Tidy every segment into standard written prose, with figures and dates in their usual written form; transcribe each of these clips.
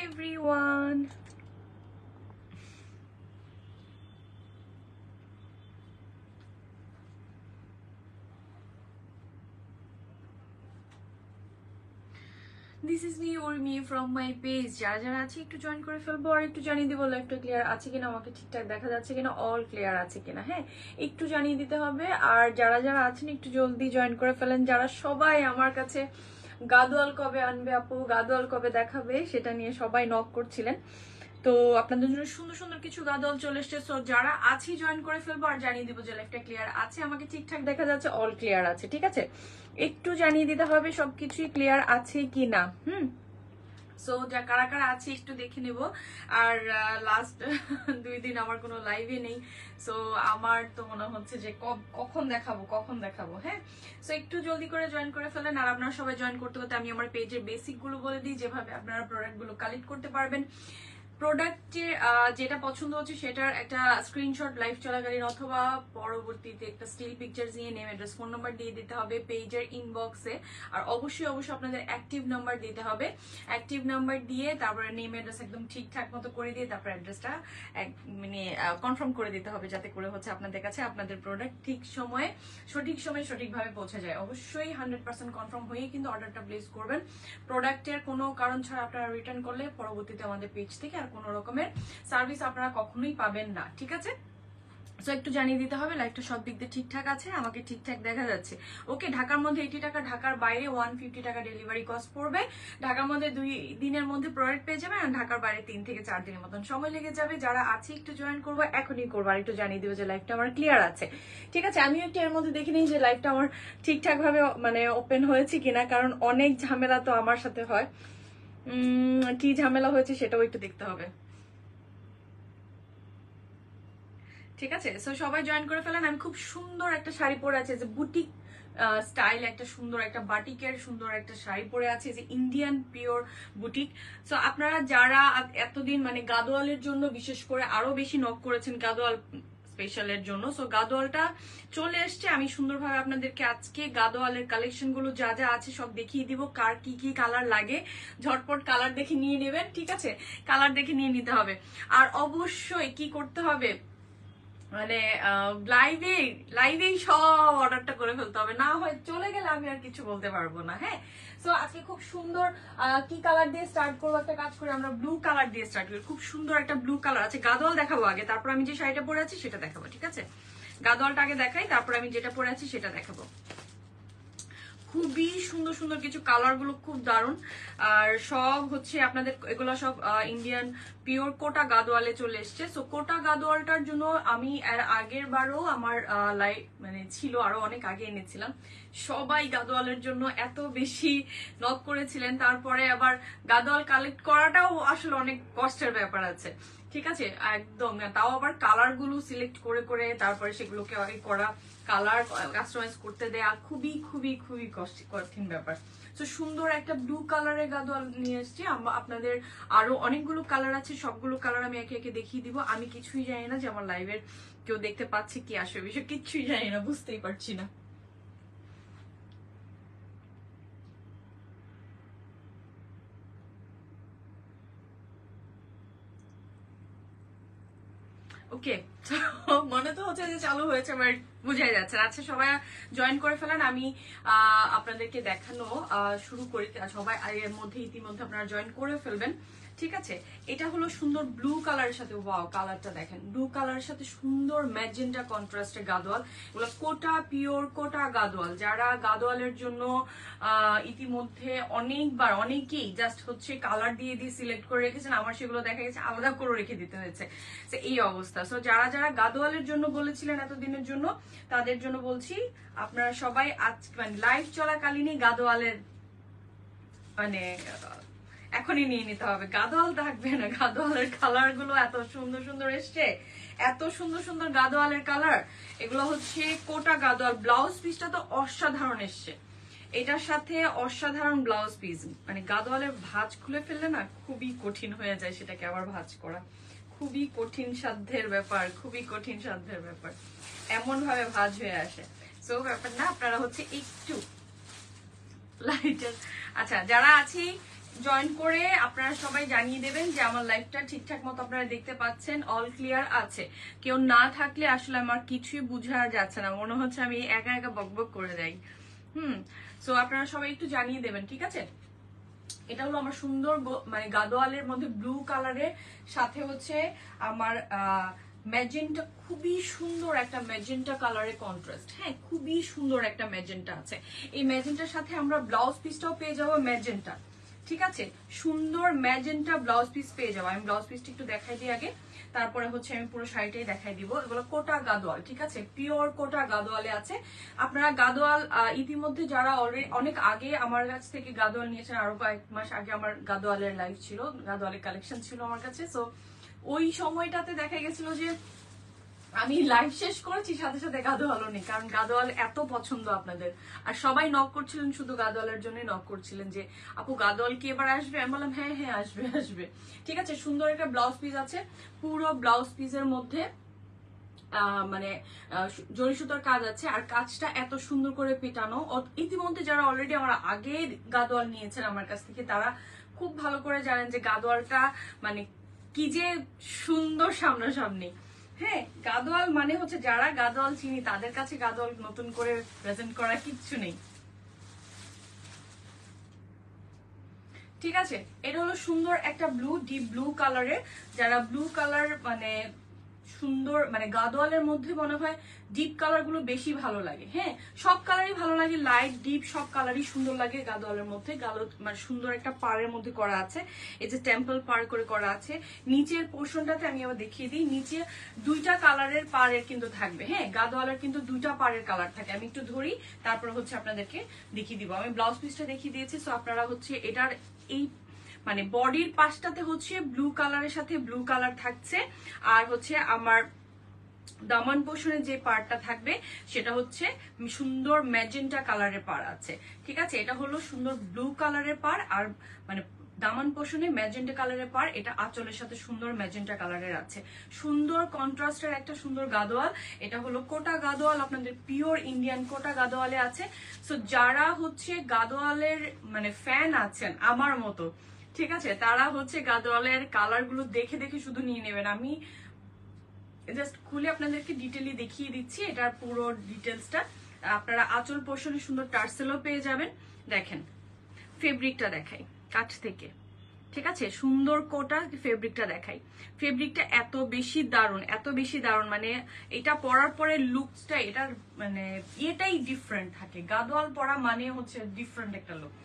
everyone. This is me or me from my page. যারা যারা আছে একটু জয়েন করে ফেলবো আর একটু জানিয়ে দিব লাইভটা ক্লিয়ার আছে কিনা, আমাকে ঠিকঠাক দেখা যাচ্ছে কিনা, অল ক্লিয়ার আছে কিনা। হ্যাঁ, একটু জানিয়ে দিতে হবে। আর যারা যারা আছেন একটু জলদি জয়েন করে ফেলেন। যারা সবাই আমার কাছে গাদোয়াল কবে আনবে আপু, গাদোয়াল কবে দেখাবে সেটা নিয়ে সবাই নক করছিলেন। তো আপনাদের জন্য সুন্দর সুন্দর কিছু গাদোয়াল চলে এসছে। সো যারা আছি জয়েন করে ফেলবো আর জানিয়ে দিব যে লাইভটা ক্লিয়ার আছে, আমাকে ঠিকঠাক দেখা যাচ্ছে, অল ক্লিয়ার আছে। ঠিক আছে, একটু জানিয়ে দিতে হবে সবকিছুই ক্লিয়ার আছে কিনা। সো যা কারা কারা আছে একটু দেখে নেব। আর লাস্ট 2 দিন আমার কোনো লাইভে নেই। সো আমার তো মনে হচ্ছে যে কখন দেখাবো। হ্যাঁ, সো একটু জলদি করে জয়েন করে ফেলেন। আর আপনারা সবাই জয়েন করতে করতে আমি আমার পেজের বেসিক গুলো বলে দিই, যেভাবে আপনারা প্রোডাক্ট গুলো কালেক্ট করতে পারবেন। প্রোডাক্টে যেটা পছন্দ হচ্ছে সেটার একটা স্ক্রিনশট লাইভ চলাকালীন অথবা পরবর্তীতে একটা স্টিল পিকচার নিয়ে নেম অ্যাড্রেস ফোন নাম্বার দিয়ে দিতে হবে পেজের ইনবক্সে। আর অবশ্যই আপনাদের অ্যাক্টিভ নাম্বার দিতে হবে। অ্যাক্টিভ নাম্বার দিয়ে তারপরে নেম অ্যাড্রেস একদম ঠিকঠাক মতো করে দিয়ে তারপর অ্যাড্রেসটা মানে কনফার্ম করে দিতে হবে, যাতে করে হচ্ছে আপনাদের কাছে আপনাদের প্রোডাক্ট সঠিক সময়ে সঠিকভাবে পৌঁছে যায়। অবশ্যই 100% কনফার্ম হয়ে কিন্তু অর্ডারটা প্লেস করবেন। প্রোডাক্টের কোনো কারণ ছাড়া আপনারা রিটার্ন করলে পরবর্তীতে আমাদের পেজ থেকে কোনো রকমের সার্ভিস আপনারা কখনোই পাবেন না। ঠিক আছে, সো একটু জানিয়ে দিতে হবে লাইভটা সব দিক দিয়ে ঠিকঠাক আছে, আমাকে ঠিকঠাক দেখা যাচ্ছে। ওকে, ঢাকার মধ্যে 80 টাকা, ঢাকার বাইরে 150 টাকা ডেলিভারি কস্ট পড়বে। ঢাকার মধ্যে 2 দিনের মধ্যে প্রোডাক্ট পেয়ে যাবেন, আর ঢাকার বাইরে 3 থেকে 4 দিনের মতন সময় লেগে যাবে। যারা আছে একটু জয়েন করবো, এখনই করবো। আর একটু জানিয়ে দিবে যে লাইভটা আমার ক্লিয়ার আছে। ঠিক আছে, আমিও একটু এর মধ্যে দেখে নিই যে লাইভটা আমার ঠিকঠাক ভাবে মানে ওপেন হয়েছে কিনা, কারণ অনেক ঝামেলা তো আমার সাথে হয়। কি ঝামেলা হয়েছে সেটাও একটু দেখতে হবে। ঠিক আছে, সো সবাই জয়েন করে ফেলেন। আমি খুব সুন্দর একটা শাড়ি পরে আছি, যে বুটিক স্টাইল একটা সুন্দর একটা বাটিকের সুন্দর একটা শাড়ি পরে আছে, যে ইন্ডিয়ান পিওর বুটিক। সো আপনারা যারা এতদিন মানে গাদোয়ালের জন্য বিশেষ করে আরো বেশি নক করেছেন গাদোয়াল স্পেশালের জন্য, সো গাদোয়ালটা চলে এসছে। আমি সুন্দরভাবে আপনাদেরকে আজকে গাদোয়ালের কালেকশন গুলো যা যা আছে সব দেখিয়ে দিব। কার কি কি কালার লাগে ঝটপট কালার দেখে নিয়ে নেবেন। ঠিক আছে, কালার দেখে নিয়ে নিতে হবে। আর অবশ্যই কি করতে হবে, মানে লাইভেই সব অর্ডারটা করে ফেলতে হবে, না হয় চলে গেলে আমি আর কিছু বলতে পারবো না। হ্যাঁ, সো আজকে খুব সুন্দর কি কালার দিয়ে স্টার্ট করবো, একটা কাজ করে আমরা ব্লু কালার দিয়ে স্টার্ট করি। খুব সুন্দর একটা ব্লু কালার আছে, গাদোয়াল দেখাবো আগে, তারপর আমি যে শাড়িটা পরে আছি সেটা দেখাবো। ঠিক আছে, গাদোয়ালটা আগে দেখাই, তারপর আমি যেটা পরে আছি সেটা দেখাবো। খুবই সুন্দর সুন্দর কিছু কালার গুলো খুব দারুণ। আর সব হচ্ছে আপনাদের এগুলো সব ইন্ডিয়ান পিওর কোটা গাদোয়ালে চলে এসছে। সো কোটা গাদোয়ালটার জন্য আমি এর আগের বারও আমার লাইভ মানে ছিল, আরো অনেক আগে এনেছিলাম। সবাই গাদোয়ালের জন্য এত বেশি নক করেছিলেন। তারপরে আবার গাদোয়াল কালেক্ট করাটাও আসলে অনেক কষ্টের ব্যাপার আছে। ঠিক আছে, একদম। তাও আবার কালার গুলো সিলেক্ট করে করে তারপরে সেগুলোকে করা, কালার কাস্টমাইজ করতে দেয়া খুবই খুবই খুবই কঠিন ব্যাপার। তো সুন্দর একটা ব্লু কালারের গাদোয়াল নিয়ে এসেছি। আপনাদের আরো অনেকগুলো কালার আছে, সবগুলো কালার আমি একে একে দেখিয়ে দিব। আমি কিছুই জানি না যে আমার লাইভের কেউ দেখতে পাচ্ছে কি আসবে, বিষয় কিচ্ছুই জানি না, বুঝতেই পারছি না। ওকে, মনে তো হচ্ছে যে চালু হয়েছে, আমার বুঝাই যাচ্ছে। আচ্ছা, সবাই জয়েন করে ফেলেন, আমি আপনাদেরকে দেখানো শুরু করি। সবাই এর মধ্যে ইতিমধ্যে আপনারা জয়েন করে ফেলবেন। ঠিক আছে, এটা হলো সুন্দর ব্লু কালারের সাথে, ওয়াও কালারটা দেখেন, ব্লু কালারের সাথে সুন্দর ম্যাজেন্টা কন্ট্রাস্টের গাদোয়াল। এগুলো কোটা পিওর কোটা গাদোয়াল। যারা গাদোয়ালের জন্য ইতিমধ্যে অনেকেই জাস্ট হচ্ছে কালার দিয়ে সিলেক্ট করে রেখেছেন, আমার সেগুলো দেখা গেছে আলাদা করে রেখে দিতে হয়েছে, এই অবস্থা। সো যারা যারা গাদোয়ালের জন্য বলেছিলেন এতদিনের জন্য, তাদের জন্য বলছি আপনারা সবাই আজ মানে লাইভ চলাকালীনই গাদোয়ালের মানে এখনই নিয়ে নিতে হবে। গাদোয়াল থাকবে না, গাদোয়ালের কালার গুলো এত সুন্দর সুন্দর এসছে, এত সুন্দর সুন্দর গাদোয়ালের কালার। এগুলো হচ্ছে কোটা গাদোয়াল। ব্লাউজ পিসটা তো অসাধারণ এসছে, এটার সাথে অসাধারণ ব্লাউজ পিস। মানে গাদোয়ালের ভাঁজ খুলে ফেললে না খুবই কঠিন হয়ে যায় সেটাকে আবার ভাঁজ করা, খুবই কঠিন সাধ্যের ব্যাপার, খুবই কঠিন সাধ্যের ব্যাপার, এমন ভাবে ভাঁজ হয়ে আসে। সো ব্যাপার না, আপনারা হচ্ছে একটু লাইটার। আচ্ছা, যারা আছি জয়েন করে আপনারা সবাই জানিয়ে দেবেন যে আমার লাইভটা ঠিকঠাক মতো আপনারা দেখতে পাচ্ছেন, অল ক্লিয়ার আছে। কেউ না থাকলে আসলে আমার কিছুই বোঝা যাচ্ছে না, মনে হচ্ছে আমি একা একা বকবক করে যাই। সো আপনারা সবাই একটু জানিয়ে দেবেন, ঠিক আছে? এটা হলো আমার সুন্দর মানে গাদোয়ালের মধ্যে ব্লু কালারের সাথে হচ্ছে আমার ম্যাজেন্টা, খুবই সুন্দর একটা ম্যাজেন্টা কালারের কন্ট্রাস্ট। হ্যাঁ, খুবই সুন্দর একটা ম্যাজেন্টা আছে। এই ম্যাজেন্টার সাথে আমরা ব্লাউজ পিসটাও পেয়ে যাবো ম্যাজেন্টা, ঠিক আছে? সুন্দর ম্যাজেন্টা ব্লাউজ পিস পেয়ে যাবো। আমি ব্লাউজ পিসটা একটু দেখাই দিই আগে, তারপরে হচ্ছে আমি পুরো শাড়িটাই দেখাই দিব। এগুলো কোটা গাদোয়াল, ঠিক আছে? পিওর কোটা গাদোয়ালে আছে। আপনারা গাদোয়াল ইতিমধ্যে যারা অলরেডি অনেক আগে আমার কাছ থেকে গাদোয়াল নিয়েছেন, আরো কয়েক মাস আগে আমার গাদোয়ালের লাইভ ছিল, গাদোয়ালের কালেকশন ছিল আমার কাছে। সো ওই সময়টাতে দেখা গেছিল যে আমি লাইভ শেষ করেছি, সাথে সাথে গাদোয়ালও নেই, কারণ গাদোয়াল এত পছন্দ আপনাদের। আর সবাই নক করছিলেন, শুধু গাদোয়ালের জন্য নক করছিলেন যে আপু গাদোয়াল কি এবার আসবে? আমি বললাম হ্যাঁ হ্যাঁ আসবে আসবে, ঠিক আছে? সুন্দর একটা ব্লাউজ পিস আছে, পুরো ব্লাউজ পিসের মধ্যে মানে জরি সুতার কাজ আছে, আর কাজটা এত সুন্দর করে পেটানো। ইতিমধ্যে যারা অলরেডি আমার আগে গাদোয়াল নিয়েছেন আমার কাছ থেকে, তারা খুব ভালো করে জানেন যে গাদোয়ালটা মানে কি যে সুন্দর সামনাসামনি। হ্যাঁ, গাদোয়াল মানে হচ্ছে, যারা গাদোয়াল চিনি তাদের কাছে গাদোয়াল নতুন করে প্রেজেন্ট করা কিচ্ছু নেই, ঠিক আছে? এটা হলো সুন্দর একটা ব্লু, ডিপ ব্লু কালারের। যারা ব্লু কালার মানে সুন্দর, মানে গাদোয়ালের মধ্যে মনে হয় ডিপ কালার গুলো বেশি ভালো লাগে। হ্যাঁ, সব কালারই ভালো লাগে, লাইট ডিপ সব কালারই সুন্দর লাগে গাদোয়ালের মধ্যে। মানে সুন্দর একটা পাড়ের মধ্যে করা আছে, এই যে টেম্পল পার করে করা আছে। নিচের পোর্শনটাতে আমি আবার দেখিয়ে দিই, নিচে দুইটা কালারের পাড়ের কিন্তু থাকবে। হ্যাঁ, গাদোয়ালের কিন্তু দুইটা পাড়ের কালার থাকে। আমি একটু ধরি, তারপর হচ্ছে আপনাদেরকে দেখিয়ে দিব। আমি ব্লাউজ পিসটা দেখিয়ে দিয়েছি। সো আপনারা হচ্ছে এটার এই মানে বডির পাশটাতে হচ্ছে ব্লু কালারের সাথে ব্লু কালার থাকছে, আর হচ্ছে আমার দামান পোর্শনের যে পার্টটা থাকবে সেটা হচ্ছে সুন্দর ম্যাজেন্টা কালারের পাড় আছে, ঠিক আছে? এটা হলো সুন্দর ব্লু কালারের পাড়, আর মানে দামান পোর্শনে ম্যাজেন্টা কালারের পাড়। এটা আঁচলের সাথে সুন্দর ম্যাজেন্টা কালারের আছে, সুন্দর কন্ট্রাস্টের একটা সুন্দর গাদোয়াল। এটা হলো কোটা গাদোয়াল, আপনাদের পিওর ইন্ডিয়ান কোটা গাদোয়ালে আছে। সো যারা হচ্ছে গাদোয়ালের মানে ফ্যান আছেন আমার মতো, ঠিক আছে, তারা হচ্ছে গাদোয়ালের কালার গুলো দেখে দেখে শুধু নিয়ে নেবেন। আমি জাস্ট খুলে আপনাদেরকে ডিটেইলি দেখিয়ে দিচ্ছি এটার পুরো ডিটেলসটা। আপনারা আঁচল পোর্শনে সুন্দর টার্সেলও পেয়ে যাবেন। দেখেন ফেব্রিকটা দেখাই কাছ থেকে, ঠিক আছে? সুন্দর কোটা ফেব্রিকটা দেখাই। ফেব্রিকটা এত বেশি দারুণ, এত বেশি দারুণ, মানে এটা পরার পরে লুকসটা, এটার মানে এটাই ডিফারেন্ট থাকে। গাদোয়াল পরা মানে হচ্ছে ডিফারেন্ট একটা লুক।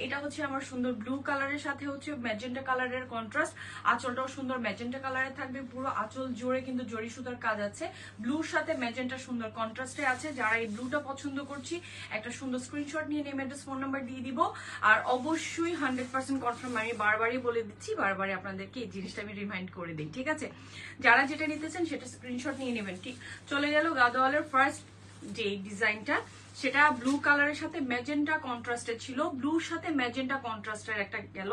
এটা হচ্ছে আমার সুন্দর ব্লু কালারের সাথে হচ্ছে ম্যাজেন্টা কালারের কন্ট্রাস্ট। আঁচলটাও সুন্দর ম্যাজেন্টা কালারের থাকবে, পুরো আঁচল জুড়ে কিন্তু জরি সুতার কাজ আছে। ব্লুর সাথে ম্যাজেন্টা সুন্দর কন্ট্রাস্টে আছে। যারা এই ব্লুটা পছন্দ করছি, একটা সুন্দর স্ক্রিনশট নিয়ে নেম অ্যাড্রেস ফোন নাম্বার দিয়ে দিব। আর অবশ্যই 100% কনফার্ম, আমি বারবারই বলে দিচ্ছি, বারবারই আপনাদেরকে এই জিনিসটা আমি রিমাইন্ড করে দিই, ঠিক আছে? যারা যেটা নিতেছেন সেটা স্ক্রিনশট নিয়ে নেবেন। ঠিক চলে গেল গাদোয়ালের ফার্স্ট যে ডিজাইনটা, সেটা ব্লু কালারের সাথে ম্যাজেন্টা কন্ট্রাস্টের ছিল, ব্লুর সাথে ম্যাজেন্টা কন্ট্রাস্টের একটা গেল।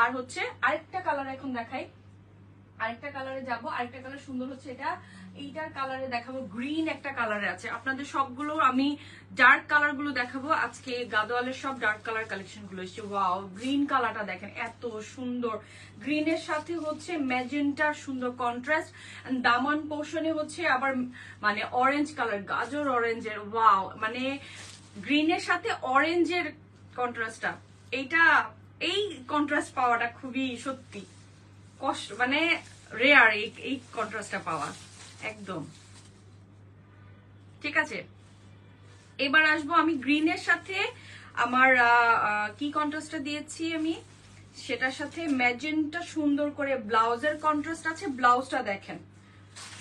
আর হচ্ছে আরেকটা কালার এখন দেখাই, আরেকটা কালারে যাব। আরেকটা কালার সুন্দর হচ্ছে এটা, এইটার কালারে দেখাবো, গ্রিন একটা কালারে আছে। আপনাদের সবগুলো আমি ডার্ক কালার গুলো দেখাবো আজকে। গাদোয়ালের সব ডার্ক কালার কালেকশন গুলো এসেছে। ওয়াও, গ্রিন কালারটা দেখেন এত সুন্দর, গ্রিনের সাথে হচ্ছে ম্যাজেন্টা সুন্দর কন্ট্রাস্ট। দামান পোর্শনে হচ্ছে আবার মানে অরেঞ্জ কালার, গাজর অরেঞ্জের। ওয়াও, মানে গ্রিনের সাথে অরেঞ্জের কন্ট্রাস্টটা, এইটা এই কন্ট্রাস্ট পাওয়াটা খুবই সত্যি কষ্ট, মানে রেয়ার এই কন্ট্রাস্টটা পাওয়া একদম, ঠিক আছে? এবার আসবো আমি গ্রিনের সাথে আমার কি কন্ট্রাস্টটা দিয়েছি আমি, সেটার সাথে ম্যাজেন্টা সুন্দর করে ব্লাউজের কন্ট্রাস্ট আছে। ব্লাউজটা দেখেন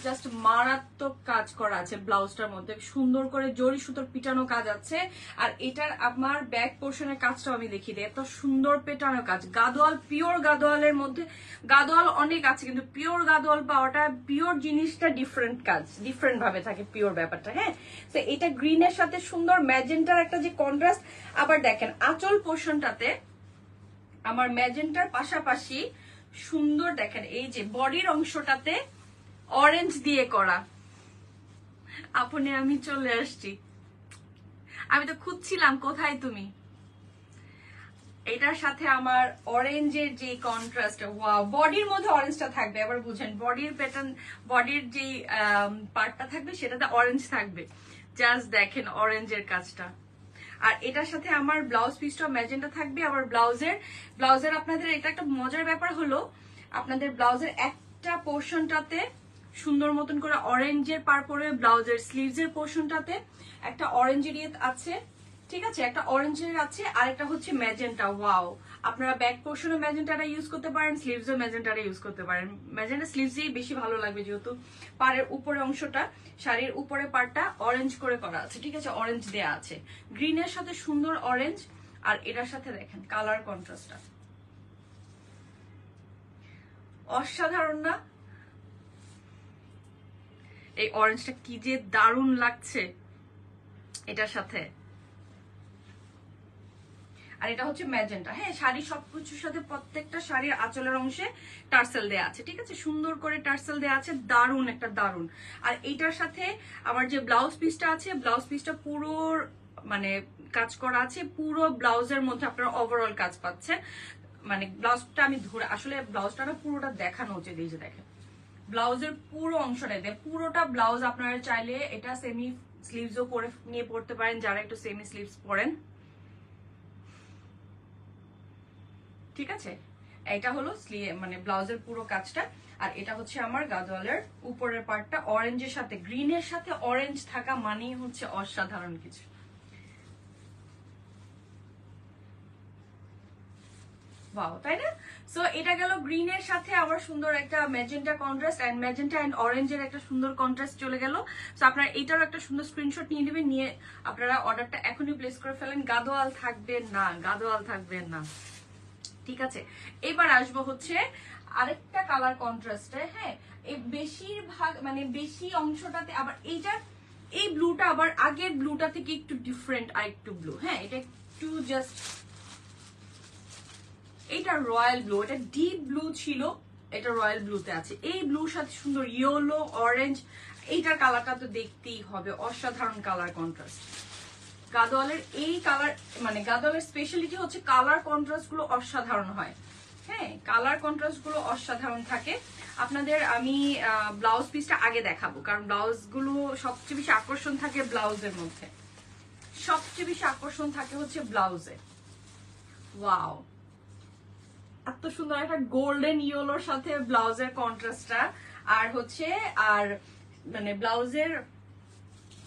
জাস্ট মারাত্মক কাজ করা আছে ব্লাউজটার মধ্যে, সুন্দর করে জরি সুতোর পিটানো কাজ আছে। আর এটার আমার ব্যাক পোর্শনের কাজটাও আমি দেখিয়ে দিই, এত সুন্দর পেটানো কাজ। গাদোয়াল, পিওর গাদোয়ালের মধ্যে, গাদোয়াল অনেক আছে কিন্তু পিওর গাদোয়াল পাওয়াটা, পিওর জিনিসটা ডিফারেন্ট কাজ, ডিফারেন্ট ভাবে থাকে পিওর ব্যাপারটা। হ্যাঁ, তো এটা গ্রিনের সাথে সুন্দর ম্যাজেন্টার একটা যে কন্ট্রাস্ট। আবার দেখেন আঁচল পোর্শনটাতে আমার ম্যাজেন্টার পাশাপাশি সুন্দর, দেখেন এই যে বডির অংশটাতে অরেঞ্জ দিয়ে করা। আপনি আমি চলে আসছি, আমি তো খুঁজছিলাম কোথায় তুমি। এটার সাথে আমার অরেঞ্জের যে কন্ট্রাস্ট, ওয়াও, বডির মধ্যে অরেঞ্জটা থাকবে, আবার বুঝেন বডির প্যাটার্ন, বডির যে পার্টটা থাকবে সেটাতে অরেঞ্জ থাকবে। জাস্ট দেখেন অরেঞ্জের কাজটা। আর এটার সাথে আমার ব্লাউজ পিসটা ম্যাজেন্টা থাকবে। আবার ব্লাউজের আপনাদের এটা একটা মজার ব্যাপার হলো, আপনাদের ব্লাউজের একটা পোর্শনটাতে সুন্দর মতন করে অরেঞ্জের পার পরে, ব্লাউজের স্লিভস এর পোর্শনটাতে একটা অরেঞ্জের আছে, ঠিক আছে, একটা অরেঞ্জের আছে, আর একটা হচ্ছে ম্যাজেন্টা। ওয়াও, আপনারা ব্যাক পোর্শনে ম্যাজেন্টাটা ইউজ করতে পারেন, স্লিভসও ম্যাজেন্টাটা ইউজ করতে পারেন। ম্যাজেন্টা স্লিভসই বেশি ভালো লাগবে, যেহেতু পাড়ের উপরে অংশটা, শাড়ির উপরে পাড়টা অরেঞ্জ করে করা আছে, ঠিক আছে, অরেঞ্জ দেয়া আছে, গ্রিনের সাথে সুন্দর অরেঞ্জ। আর এটার সাথে দেখেন কালার কন্ট্রাস্টটা অসাধারণ না? এই অরেঞ্জটা কি যে দারুণ লাগছে এটার সাথে। আর এটা হচ্ছে ম্যাজেন্টা। হ্যাঁ, শাড়ি সবকিছুর সাথে প্রত্যেকটা শাড়ির আঁচলের অংশে টার্সেল দেয়া আছে, ঠিক আছে, সুন্দর করে টার্সেল দেয়া আছে, দারুণ একটা দারুণ। আর এইটার সাথে আমার যে ব্লাউজ পিসটা আছে, ব্লাউজ পিসটা পুরো মানে কাজ করা আছে, পুরো ব্লাউজের মধ্যে আপনারা ওভারঅল কাজ পাচ্ছেন। মানে ব্লাউজটা আমি ধরে, আসলে ব্লাউজটা না পুরোটা দেখানো উচিত। এই যে দেখেন ব্লাউজের পুরো অংশটাই, পুরোটা ব্লাউজ আপনারা চাইলে এটা সেমি স্লিভসও করে নিয়ে পড়তে পারেন, যারা একটু সেমি স্লিভস পরেন, ঠিক আছে। এটা হলো মানে ব্লাউজের পুরো কাজটা। আর এটা হচ্ছে আমার গাদোয়ালের উপরের পার্টটা, অরেঞ্জের সাথে গ্রিনের সাথে অরেঞ্জ থাকা মানেই হচ্ছে অসাধারণ কিছু। ওয়াও, তাই না? সো এটা গেল গ্রিনের সাথে আবার সুন্দর একটা magenta contrast, and magenta and অরেঞ্জের একটা সুন্দর কন্ট্রাস্ট চলে গেল। সো আপনারা এটারও একটা সুন্দর স্ক্রিনশট নিয়ে নেবেন, নিয়ে আপনারা অর্ডারটা এখনই প্লেস করে ফেলেন। গাদোয়াল থাকবেন না, গাদোয়াল থাকবেন না, ঠিক আছে। এবার আসবো হচ্ছে আরেকটা কালার কন্ট্রাস্টে। হ্যাঁ, এই বেশিরভাগ মানে বেশি অংশটাতে আবার এইটার এই ব্লুটা আবার আগের ব্লুটা থেকে একটু ডিফারেন্ট, আর একটু ব্লু। হ্যাঁ, এটা একটু জাস্ট, এটা রয়্যাল ব্লু, এটা ডিপ ব্লু ছিল, এটা রয়্যাল ব্লুতে আছে। এই ব্লুর সাথে সুন্দর ইয়েলো অরেঞ্জ, এইটার কালারটা তো দেখতেই হবে, অসাধারণ কালার কন্ট্রাস্ট। গাদোয়ালের এই কালার, মানে গাদোয়ালের স্পেশালিটি হচ্ছে কালার কন্ট্রাস্ট গুলো অসাধারণ হয়। হ্যাঁ, কালার কন্ট্রাস্ট গুলো অসাধারণ থাকে। আপনাদের আমি ব্লাউজ পিসটা আগে দেখাবো, কারণ ব্লাউজ গুলো সবচেয়ে বেশি আকর্ষণ থাকে ব্লাউজের মধ্যে, সবচেয়ে বেশি আকর্ষণ থাকে হচ্ছে ব্লাউজে। ওয়াও, এত সুন্দর একটা গোল্ডেন ইয়েলোর সাথে ব্লাউজের কন্ট্রাস্টটা, আর হচ্ছে আর মানে ব্লাউজের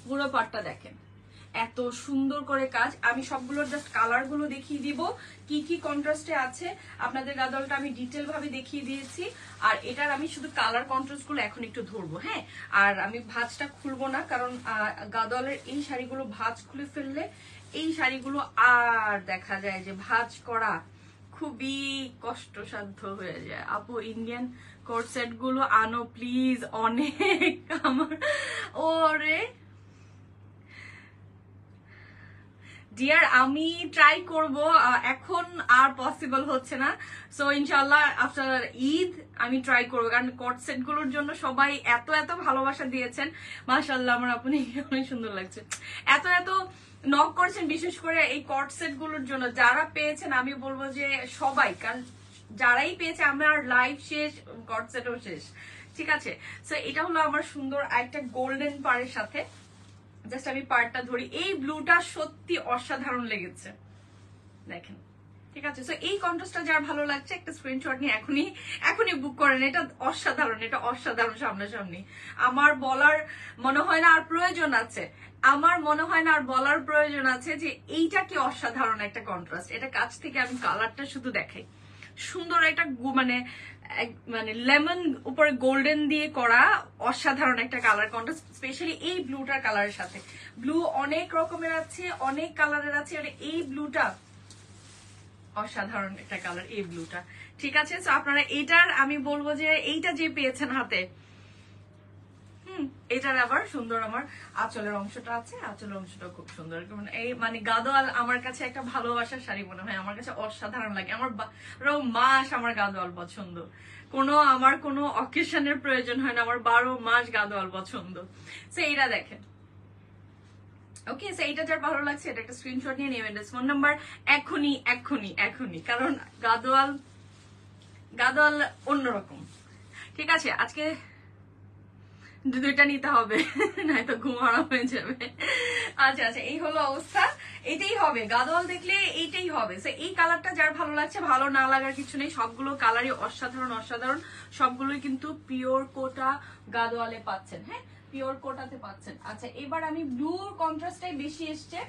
পুরো পার্টটা দেখেন এত সুন্দর করে কাজ। আমি সবগুলোর জাস্ট কালার গুলো দেখিয়ে দিব, কি কি কন্ট্রাস্টে আছে। আপনাদের গাদলটা আমি ডিটেল ভাবে দেখিয়ে দিয়েছি, আর এটার আমি শুধু কালার কন্ট্রাস্ট গুলো এখন একটু ধরবো। হ্যাঁ, আর আমি ভাঁজটা খুলবো না, কারণ গাদলের এই শাড়িগুলো ভাঁজ খুলে ফেললে এই শাড়িগুলো আর দেখা যায় যে ভাঁজ করা খুবই কষ্টসাধ্য হয়ে যায়। আপু ইন্ডিয়ান কোট সেট গুলো আনো প্লিজ, অনেক আমার। ওরে ডিয়ার, আমি ট্রাই করব, এখন আর পসিবল হচ্ছে না। সো ইনশাল্লাহ আফটার ঈদ আমি ট্রাই করবো, কারণ কোট সেট গুলোর জন্য সবাই এত এত ভালোবাসা দিয়েছেন। মাশাআল্লাহ, আমার আপনি অনেক সুন্দর লাগছে, এত এত নক করছেন, বিশেষ করে এই কট সেট গুলোর জন্য। যারা পেয়েছেন আমি বলবো যে সবাই, কারণ যারাই পেয়েছে আমার লাইফ শেষ, কট সেটও শেষ, ঠিক আছে। সো এটা হলো আমার সুন্দর একটা গোল্ডেন পাড়ের সাথে। জাস্ট আমি পার্টটা ধরি, এই ব্লুটা সত্যি অসাধারণ লেগেছে, দেখেন, ঠিক আছে। সো এই কন্ট্রাস্টটা যার ভালো লাগছে একটা স্ক্রিনশট নিয়ে এখনই বুক করেন, এটা অসাধারণ, এটা অসাধারণ সামনাসামনি। আমার বলার মনে হয় না আর প্রয়োজন আছে, আমার মনে হয় না আর বলার প্রয়োজন আছে যে এইটা কি অসাধারণ একটা কন্ট্রাস্ট। এটা কাছ থেকে আমি কালারটা শুধু দেখাই, সুন্দর একটা মানে মানে লেমন উপরে গোল্ডেন দিয়ে করা অসাধারণ একটা কালার কন্ট্রাস্ট, স্পেশালি এই ব্লুটার কালারের সাথে। ব্লু অনেক রকমের আছে, অনেক কালারের আছে, আর এই ব্লুটা অসাধারণ একটা কালার, এই ব্লুটা, ঠিক আছে। তো আপনারা এইটার আমি বলবো যে এইটা যে পেয়েছেন হাতে, এটার আবার সুন্দর আমার আঁচলের অংশটা আছে, আঁচলের অংশটা খুব সুন্দর। এই মানে গাদোয়াল আমার কাছে একটা ভালোবাসার শাড়ি মনে হয়, আমার কাছে অসাধারণ লাগে। আমার 12 মাস আমার গাদোয়াল পছন্দ, আমার কোনো অকেশনের প্রয়োজন হয় না, আমার 12 মাস গাদোয়াল পছন্দ। তো এইটা দেখেন, ওকে, সো এইটা যার ভালো লাগছে এটা একটা স্ক্রিনশট নিয়ে নেবেন, ফোন নাম্বার এখনই এখনই এখনই, কারণ গাদোয়াল গাদোয়াল অন্যরকম। ঠিক আছে, আজকে দুইটা নিতে হবে নয়তো ঘুম হারাম হয়ে যাবে। আচ্ছা আচ্ছা, এই হলো অবস্থা, এটাই হবে গাদোয়াল দেখলে এইটাই হবে। সো এই কালারটা যার ভালো লাগছে, ভালো না লাগার কিছু নেই, সবগুলো কালারই অসাধারণ অসাধারণ, সবগুলোই কিন্তু পিওর কোটা গাদোয়ালে পাচ্ছেন। হ্যাঁ, পিওর কোটাতে পাচ্ছেন। আচ্ছা, এবার আমি ব্লু কন্ট্রাস্টটাই বেশি এসছে,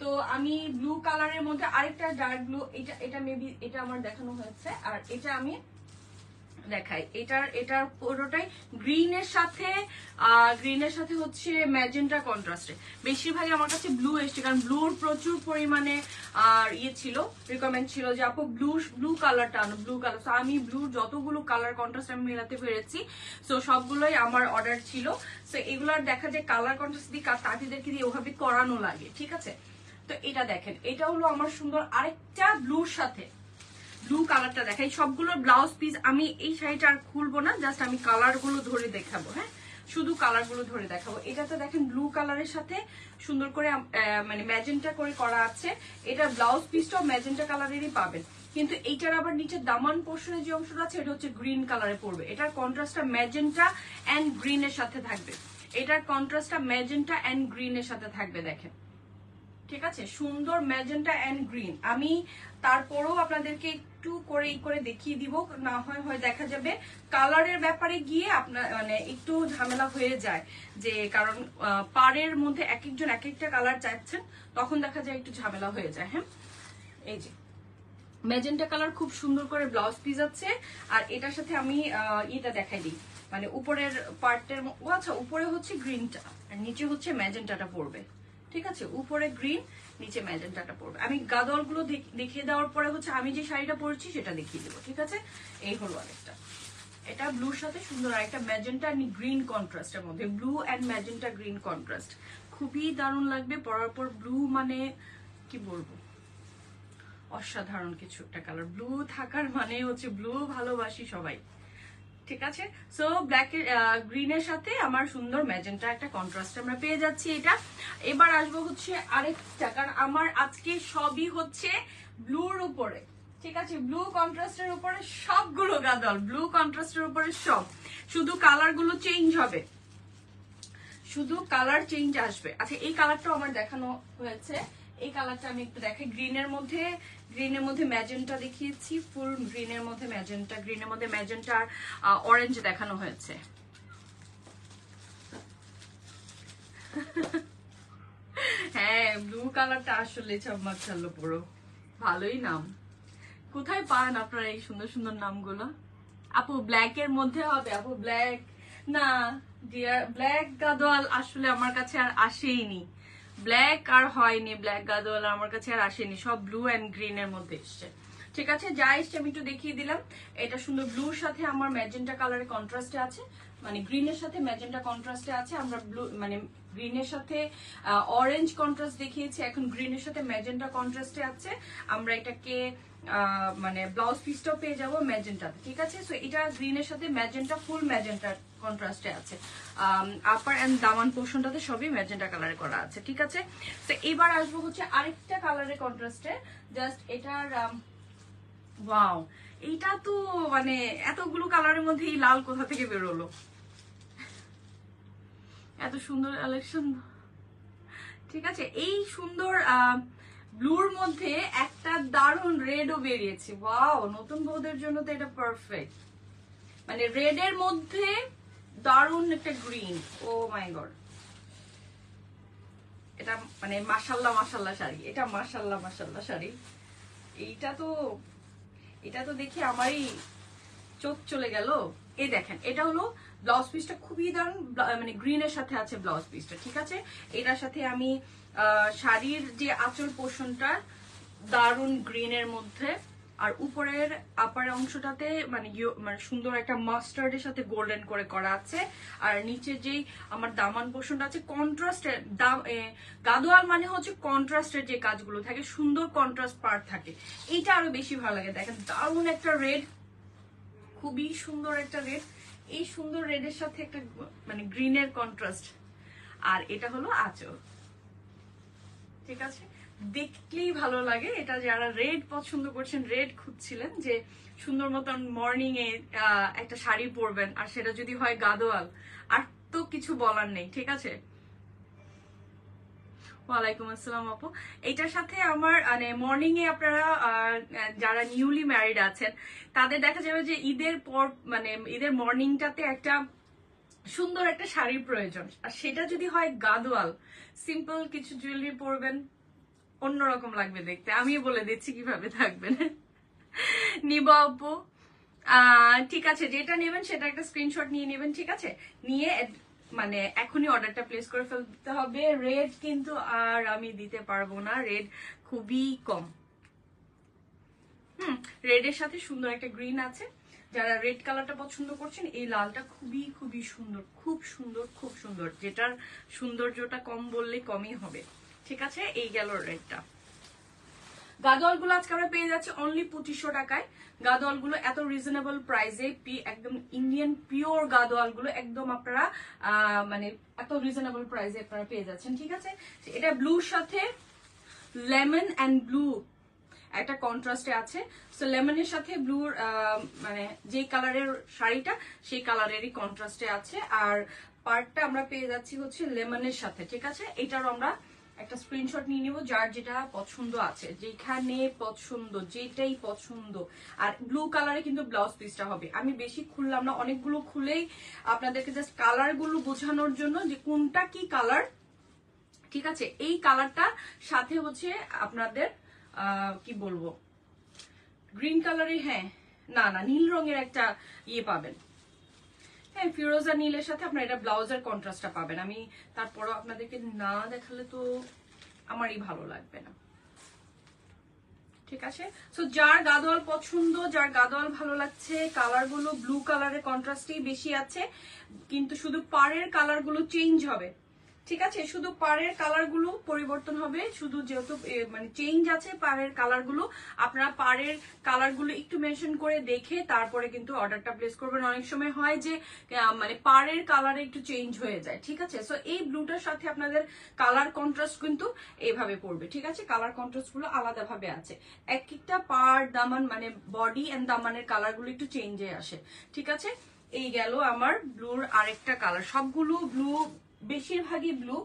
তো আমি ব্লু কালারের মধ্যে আরেকটা ডার্ক ব্লু, এটা মেবি এটা আমার দেখানো হয়েছে, আর এটা আমি দেখাই। এটার পুরোটাই গ্রিনের সাথে হচ্ছে ম্যাজেন্টা কন্ট্রাস্টে। বেশিরভাগই আমার কাছে ব্লু এসছে, কারণ ব্লুর প্রচুর পরিমাণে ছিল, রিকমেন্ড ছিল যে আপু ব্লু কালারটা আনো, ব্লু কালার। তো আমি ব্লুর যতগুলো কালার কন্ট্রাস্ট আমি মেলাতে পেরেছি, সো সবগুলোই আমার অর্ডার ছিল। সো এগুলার দেখা যায় কালার কন্ট্রাস্ট দিয়ে তাঁতিদেরকে দিয়ে ওভাবে করানো লাগে। ঠিক আছে, তো এটা দেখেন, এটা হলো আমার সুন্দর আরেকটা ব্লুর সাথে ব্লু কালারটা দেখাই। সবগুলোর ব্লাউজ পিস আমি এই শাড়িটা আর খুলবো না, জাস্ট আমি কালার গুলো ধরে দেখাবো। হ্যাঁ, শুধু কালার গুলো ধরে দেখাবো। এটাতে দেখেন ব্লু কালারের সাথে সুন্দর করে মানে ম্যাজেন্টা করে করা আছে। এটা ব্লাউজ পিসটাও ম্যাজেন্টা কালারেরই পাবেন, কিন্তু এইটার আবার নিচে দামান পোর্শনের যে অংশটা আছে এটা হচ্ছে গ্রিন কালারে পড়বে। এটার কন্ট্রাস্টটা ম্যাজেন্টা এন্ড গ্রিনের সাথে থাকবে। এটার কন্ট্রাস্টটা ম্যাজেন্টা এন্ড গ্রিনের সাথে থাকবে, দেখেন। ঠিক আছে, সুন্দর ম্যাজেন্টা এন্ড গ্রিন। আমি তারপরেও আপনাদেরকে একটু করে দেখিয়ে দিব, না হয় দেখা যাবে কালারের ব্যাপারে গিয়ে আপনার মানে একটু ঝামেলা হয়ে যায়, যে কারণ পাড়ের মধ্যে এক একজন এক একটা কালার চাচ্ছেন, তখন দেখা যায় একটু ঝামেলা হয়ে যায়। হ্যাঁ, এই যে ম্যাজেন্টা কালার খুব সুন্দর করে ব্লাউজ পিস আছে। আর এটার সাথে আমি এটা দেখাই দিই, মানে উপরের পার্টের, আচ্ছা উপরে হচ্ছে গ্রিনটা আর নিচে হচ্ছে ম্যাজেন্টাটা পড়বে। ঠিক আছে, উপরে গ্রিন, নিচে ম্যাজেন্টাটা পড়বে। আমি গাদল গুলো দেখিয়ে দেওয়ার পরে হচ্ছে আমি যে শাড়িটা পরেছি সেটা দেখিয়ে দেবো। ঠিক আছে, এই হলো আরেকটা, এটা ব্লুর সাথে সুন্দর আরেকটা ম্যাজেন্টা গ্রিন কন্ট্রাস্টের মধ্যে, blue and magenta green contrast, খুবই দারুণ লাগবে পরার পর। ব্লু মানে কি বলবো, অসাধারণ কিছু একটা কালার। ব্লু থাকার মানে হচ্ছে ব্লু ভালোবাসি সবাই। ঠিক আছে, সো ব্ল্যাক গ্রিনের সাথে আমার সুন্দর ম্যাজেন্টা একটা কন্ট্রাস্ট আমরা পেয়ে যাচ্ছি। এটা এবার আসবো হচ্ছে আরেকটা, কারণ আমার আজকে সবই হচ্ছে ব্লুর উপরে। ঠিক আছে, ব্লু কন্ট্রাস্টের উপরে সবগুলো গাদল, ব্লু কন্ট্রাস্টের উপরে সব, শুধু কালার গুলো চেঞ্জ হবে, শুধু কালার চেঞ্জ আসবে। আচ্ছা, এই কালারটাও আমার দেখানো হয়েছে, এই কালারটা আমি একটু দেখাই। গ্রিনের মধ্যে ম্যাজেন্টা দেখিয়েছি, ফুল গ্রিনের মধ্যে ম্যাজেন্টা, গ্রিনের মধ্যে ম্যাজেন্টা আর অরেঞ্জ দেখানো হয়েছে। হ্যাঁ, ব্লু কালারটা আসলে চমৎকার চাললো পুরো, ভালোই নাম। কোথায় পান আপনারা এই সুন্দর সুন্দর নামগুলো? আপু ব্ল্যাক এর মধ্যে হবে? আপু ব্ল্যাক না ডিয়ার, ব্ল্যাক গাদোয়াল আসলে আমার কাছে আর আসেইনি, ব্ল্যাক আর হয়নি, ব্ল্যাক গাদোয়াল আমার কাছে আর আসেনি, সব ব্লু এন্ড গ্রিন এর মধ্যে এসছে। ঠিক আছে, যা এসছে আমি একটু দেখিয়ে দিলাম। এটা সুন্দর ব্লুর সাথে আমার ম্যাজেন্টা কালারের কন্ট্রাস্টে আছে, মানে গ্রিনের সাথে ম্যাজেন্টা কন্ট্রাস্টে আছে। আমরা ব্লু মানে গ্রিনের সাথে অরেঞ্জ কন্ট্রাস্ট দেখিয়েছি, এখন গ্রিনের সাথে ম্যাজেন্টা কন্ট্রাস্টে আছে। আমরা এটাকে মানে ব্লাউজ পিসটাও পেয়ে যাবো ম্যাজেন্টাতে। ঠিক আছে, সো এটা গ্রিনের সাথে ম্যাজেন্টা, ফুল ম্যাজেন্টা কন্ট্রাস্টে আছে। আপার এন্ড দামান পোর্শনটাতে সবই ম্যাজেন্টা কালারে করা আছে। ঠিক আছে, তো এবার আসবো হচ্ছে আরেকটা কালারের কন্ট্রাস্টে, জাস্ট এটার ওয়াও, এইটা তো মানে এতগুলো কালারের মধ্যে এই লাল কোথা থেকে বেরোলো, এত সুন্দর কালেকশন। ঠিক আছে, এই সুন্দর ব্লুর মধ্যে একটা দারুণ রেডও বেরিয়েছে। ওয়াও, নতুন বউদের জন্য তো এটা পারফেক্ট, মানে রেড এর মধ্যে দারুণ একটা গ্রিন। ও মাই গড, এটা মানে মাশাল্লাহ মাশাল্লাহ শাড়ি, এটা মাশাল্লাহ মাশাল্লাহ শাড়ি। এটা তো দেখে আমারই চোখ চলে গেল। এই দেখেন, এটা হলো ব্লাউজ পিসটা, খুবই দারুণ, মানে গ্রিনের সাথে আছে ব্লাউজ পিসটা। ঠিক আছে, এটার সাথে আমি শাড়ির যে আঁচল পোর্শনটা দারুণ গ্রিনের মধ্যে, আর উপরের আপার অংশটাতে মানে সুন্দর একটা মাস্টার্ডের সাথে গোল্ডেন করে করা আছে। আর নিচে যেই আমার দামান পোর্শনটা আছে কন্ট্রাস্টের, গাদোয়াল মানে হচ্ছে কন্ট্রাস্টের যে কাজগুলো থাকে, সুন্দর কন্ট্রাস্ট পার্ট থাকে, এইটা আরো বেশি ভালো লাগে। দেখেন দারুণ একটা রেড, খুবই সুন্দর একটা রেড, এই সুন্দর রেডের সাথে একটা মানে গ্রিনের কন্ট্রাস্ট। আর এটা হলো আঁচল, ঠিক আছে, দেখলেই ভালো লাগে। এটা যারা রেড পছন্দ করছেন, রেড খুঁজছিলেন যে সুন্দর মতন মর্নিং এ একটা শাড়ি পরবেন, আর সেটা যদি হয় গাদোয়াল, আর তো কিছু বলার নেই। ঠিক আছে, ওয়ালাইকুম আসসালাম আপু। এটার সাথে আমার মানে মর্নিং এ আপনারা যারা নিউলি ম্যারিড আছেন তাদের দেখা যাবে যে ঈদের পর মানে ঈদের মর্নিংটাতে একটা সুন্দর একটা শাড়ির প্রয়োজন, আর সেটা যদি হয় গাদোয়াল, সিম্পল কিছু জুয়েলারি পরবেন, অন্যরকম লাগবে দেখতে। আমি বলে দিচ্ছি কিভাবে থাকবেন। নিব আপু, ঠিক আছে, যেটা নেবেন সেটা একটা স্ক্রিনশট নিয়ে নেবেন। ঠিক আছে, নিয়ে মানে এখনই অর্ডারটা প্লেস করে ফেলতে হবে। রেড কিন্তু আর আমি দিতে পারবো না, রেড খুবই কম। রেডের সাথে সুন্দর একটা গ্রিন আছে, যারা রেড কালারটা পছন্দ করছেন এই লালটা খুবই খুবই সুন্দর, খুব সুন্দর, খুব সুন্দর, যেটার সৌন্দর্যটা কম বললে কমই হবে। ঠিক আছে, এই গেল রেডটা। গাদোয়াল গুলো আজকে আমরা পেয়ে যাচ্ছি অনলি 2500 টাকায়। গাদোয়াল গুলো এত রিজনেবল প্রাইসে, একদম ইন্ডিয়ান পিওর গাদোয়াল গুলো একদম আপনারা মানে এত রিজনেবল প্রাইসে আপনারা পেয়ে যাচ্ছেন। ঠিক আছে, এটা ব্লুর সাথে লেমন এন্ড ব্লু একটা কন্ট্রাস্টে আছে। সো লেমনের সাথে ব্লুর মানে যে কালারের শাড়িটা সেই কালারেরই কন্ট্রাস্টে আছে, আর পার্টটা আমরা পেয়ে যাচ্ছি হচ্ছে লেমনের সাথে। ঠিক আছে, এটারও আমরা একটা স্ক্রিনশট নিয়ে নিব, যার যেটা পছন্দ আছে, যেখানে পছন্দ, যেটাই পছন্দ। আর ব্লু কালারে কিন্তু ব্লাউজ পিসটা হবে। আমি বেশি খুললাম না, অনেকগুলো খুলেই আপনাদেরকে জাস্ট কালার গুলো বোঝানোর জন্য যে কোনটা কি কালার। ঠিক আছে, এই কালারটা সাথে হচ্ছে আপনাদের কি বলবো, গ্রিন কালারে, হ্যাঁ না না নীল রঙের একটা ইয়ে পাবেন। হ্যাঁ, ফিরোজা নীলের সাথে আপনার এটা ব্লাউজের কন্ট্রাস্টটা পাবেন। আমি তারপরও আপনাদেরকে না দেখালে তো আমারই ভালো লাগবে না। ঠিক আছে, সো যার গাদোয়াল পছন্দ, যার গাদোয়াল ভালো লাগছে, কালার গুলো ব্লু কালারের কন্ট্রাস্টই বেশি আছে, কিন্তু শুধু পাড়ের কালার গুলো চেঞ্জ হবে। ঠিক আছে, শুধু পাড়ের কালার গুলো পরিবর্তন হবে, শুধু যেহেতু মানে চেঞ্জ আছে পাড়ের কালার গুলো, আপনারা পাড়ের কালার গুলো একটু মেনশন করে দেখে তারপরে কিন্তু অর্ডারটা প্লেস করবেন। অনেক সময় হয় যে মানে পাড়ের কালারে একটু চেঞ্জ হয়ে যায়। ঠিক আছে, সো এই ব্লুটার সাথে আপনাদের কালার কন্ট্রাস্ট কিন্তু এইভাবে পড়বে। ঠিক আছে, কালার কন্ট্রাস্ট গুলো আলাদা ভাবে আছে, এক একটা পাড় দামান মানে বডি এন্ড দামানের কালার গুলো একটু চেঞ্জে আসে। ঠিক আছে, এই গেল আমার ব্লুর আরেকটা কালার। সবগুলো ব্লু, বেশিরভাগই ব্লু,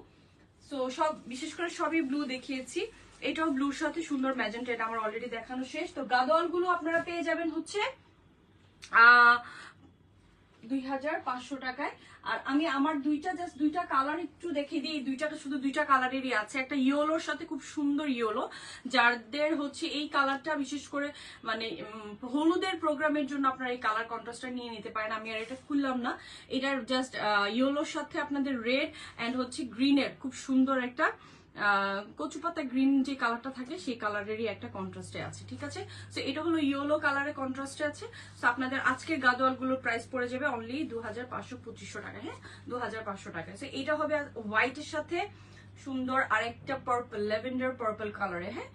সো সব বিশেষ করে সবই ব্লু দেখিয়েছি। এটাও ব্লুর সাথে সুন্দর ম্যাজেন্টা, এটা আমার অলরেডি দেখানো শেষ। তো গাদোয়াল গুলো আপনারা পেয়ে যাবেন হচ্ছে 2500 টাকায়। আর আমি আমার জাস্ট দুইটা কালার একটু দেখিয়ে দিই। দুইটাটা শুধু দুইটা কালারেরই আছে, একটা ইয়েলোর সাথে খুব সুন্দর ইয়েলো, যাদের হচ্ছে এই কালারটা বিশেষ করে মানে হলুদের প্রোগ্রামের জন্য আপনারা এই কালার কন্ট্রাস্টটা নিয়ে নিতে পারেন। আমি আর এটা খুললাম না, এটার জাস্ট ইয়েলোর সাথে আপনাদের রেড এন্ড হচ্ছে গ্রিনের খুব সুন্দর একটা কচুপাতা গ্রিন যে কালারটা থাকে সেই কালারেরই একটা কন্ট্রাস্টে আছে। ঠিক আছে, সো এটা হলো ইয়েলো কালারের কন্ট্রাস্টে আছে। সো আপনাদের আজকের গাদোয়াল গুলোর প্রাইস পড়ে যাবে অনলি 2500 টাকা। হ্যাঁ, 2500 টাকা। সো এটা হবে হোয়াইটের সাথে সুন্দর আরেকটা পার্পল, ল্যাভেন্ডার পার্পল কালারে। হ্যাঁ,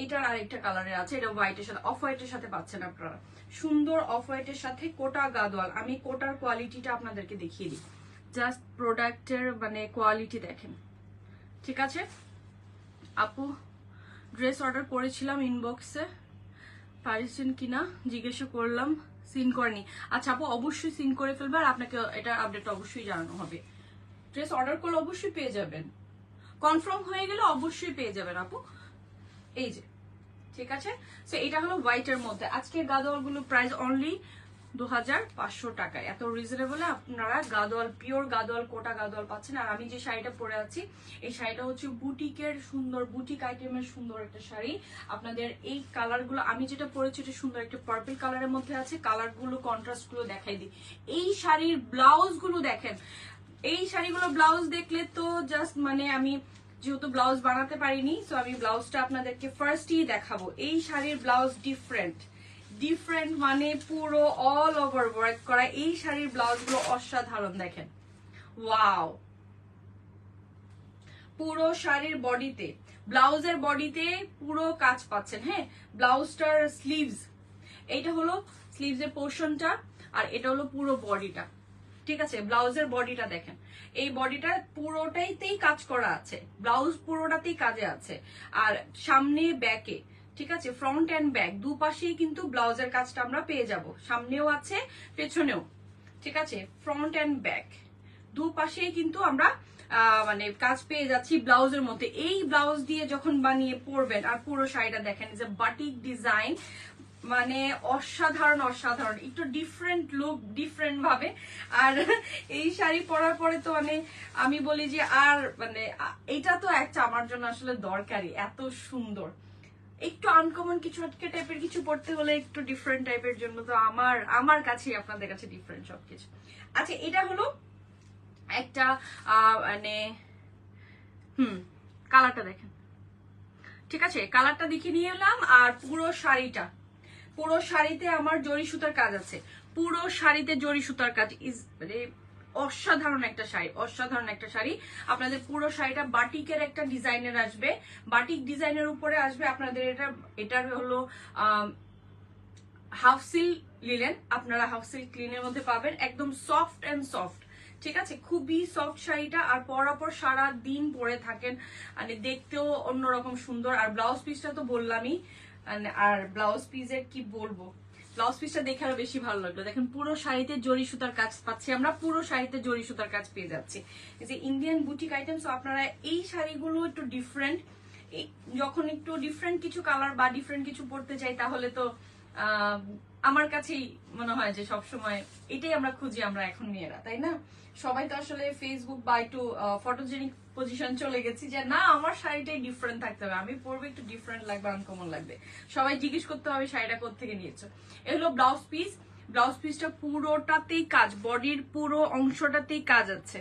এটার আরেকটা কালারে আছে, এটা হোয়াইটের সাথে, অফ হোয়াইটের সাথে পাচ্ছেন আপনারা। সুন্দর অফ হোয়াইটের সাথে কোটা গাদোয়াল। আমি কোটার কোয়ালিটিটা আপনাদেরকে দেখিয়ে দিই, জাস্ট প্রোডাক্টের মানে কোয়ালিটি দেখেন। ঠিক আছে আপু, ড্রেস অর্ডার করেছিলাম, ইনবক্সে পারিছেন কিনা জিজ্ঞাসা করলাম, সিন করেনি। আচ্ছা আপু, অবশ্যই সিন করে ফেলবে, আর আপনাকে এটা আপডেট অবশ্যই জানানো হবে। ড্রেস অর্ডার করলে অবশ্যই পেয়ে যাবেন, কনফার্ম হয়ে গেলে অবশ্যই পেয়ে যাবেন আপু। এই যে, ঠিক আছে, সো এটা হলো হোয়াইটের মধ্যে। আজকের গাদোয়াল গুলো প্রাইস অনলি 2500 টাকায়। এত রিজনেবলে আপনারা গাদোয়াল, পিওর গাদোয়াল, কোটা গাদোয়াল পাচ্ছেন। আর আমি যে শাড়িটা পরে আছি, এই শাড়িটা হচ্ছে বুটিকের সুন্দর, বুটিক আইটেমের সুন্দর একটা শাড়ি। আপনাদের এই কালার গুলো, আমি যেটা পরেছি এটা সুন্দর একটা পার্পল কালারের মধ্যে আছে। কালার গুলো, কন্ট্রাস্ট গুলো দেখাই দিই। এই শাড়ির ব্লাউজ গুলো দেখেন, এই শাড়িগুলো ব্লাউজ দেখলে তো জাস্ট মানে আমি যেহেতু ব্লাউজ বানাতে পারিনি, সো আমি ব্লাউজটা আপনাদেরকে ফার্স্টই দেখাবো। এই শাড়ির ব্লাউজ ডিফারেন্ট, ডিফারেন্ট মানে পুরো অল ওভার ওয়ার্ক করা। এই শাড়ির ব্লাউজ গুলো অসাধারণ, দেখেন, ওয়াও। পুরো শাড়ির বডিতে, ব্লাউজের বডিতে পুরো কাজ পাচ্ছেন। হ্যাঁ, ব্লাউজটার স্লিভস, এইটা হলো স্লিভস এর পোর্শনটা, আর এটা হলো পুরো বডিটা। ঠিক আছে, ব্লাউজের বডিটা দেখেন, এই বডিটা পুরোটাইতেই কাজ করা আছে, ব্লাউজ পুরোটাতেই কাজে আছে। আর সামনে ব্যাকে, ঠিক আছে, ফ্রন্ট এন্ড ব্যাক দুপাশেই কিন্তু ব্লাউজের কাজটা আমরা পেয়ে যাব, সামনেও আছে পেছনেও, ঠিক আছে, ফ্রন্ট এন্ড ব্যাক দুপাশেই কিন্তু আমরা মানে কাজ পেয়ে যাচ্ছি ব্লাউজের মধ্যে। এই ব্লাউজ দিয়ে যখন বানিয়ে পরবেন, আর পুরো শাড়িটা দেখেন যে বাটিক ডিজাইন, মানে অসাধারণ অসাধারণ, একটু ডিফারেন্ট লুক, ডিফারেন্ট ভাবে। আর এই শাড়ি পরার পরে তো মানে আমি বলি যে আর মানে এটা তো একটা আমার জন্য আসলে দরকারি, এত সুন্দর। একটু আনকমন কিছু আটকে টাইপের কিছু পড়তে হলে, একটু ডিফারেন্ট টাইপের জন্য তো আমার কাছে আপনাদের কাছে ডিফারেন্ট সবকিছু। আচ্ছা, এটা হলো একটা মানে কালারটা দেখেন, ঠিক আছে, কালারটা দেখে নিয়ে এলাম। আর পুরো শাড়িটা, পুরো শাড়িতে আমার জরি সুতার কাজ আছে, পুরো শাড়িতে জরি সুতার কাজ, মানে অসাধারণ একটা শাড়ি, অসাধারণ একটা শাড়ি। আপনাদের পুরো শাড়িটা বাটিকের একটা ডিজাইনের আসবে, বাটিক ডিজাইনের উপরে আসবে আপনাদের। এটার হলো হাফ সিল্ক লিলেন, আপনারা হাফ সিল্ক লিনের মধ্যে পাবেন, একদম সফট এন্ড সফট, ঠিক আছে, খুবই সফট শাড়িটা। আর পরাপর সারা দিন পরে থাকেন, মানে দেখতেও অন্যরকম সুন্দর। আর ব্লাউজ পিসটা তো বললামই, আর ব্লাউজ পিসের কি বলবো, ব্লাউজ পিসটা দেখে আরো বেশি ভালো লাগলো। দেখেন পুরো শাড়িতে জরি সুতার কাজ পাচ্ছি আমরা, পুরো শাড়িতে জরি সুতার কাজ পেয়ে যাচ্ছি। এই যে ইন্ডিয়ান বুটিক আইটেম, সো আপনারা এই শাড়িগুলো একটু ডিফারেন্ট, যখন একটু ডিফারেন্ট কিছু কালার বা ডিফারেন্ট কিছু পড়তে চাই, তাহলে তো আমার কাছেই মনে হয় যে সবসময় এটাই আমরা খুঁজি, আমরা এখন মেয়েরা, তাই না? সবাই তো আসলে ফেসবুক বা একটু ফটোজেনিক পজিশন চলে গেছি যে না, আমার শাড়িটাই ডিফারেন্ট থাকতে হবে, আমি পরবে একটু ডিফারেন্ট লাগবে, আনকমন লাগবে, সবাই জিজ্ঞেস করতে হবে শাড়িটা কোত্থেকে নিয়েছো। এগুলো ব্লাউজ পিস, ব্লাউজ পিসটা পুরোটাতেই কাজ, বডির পুরো অংশটাতেই কাজ আছে।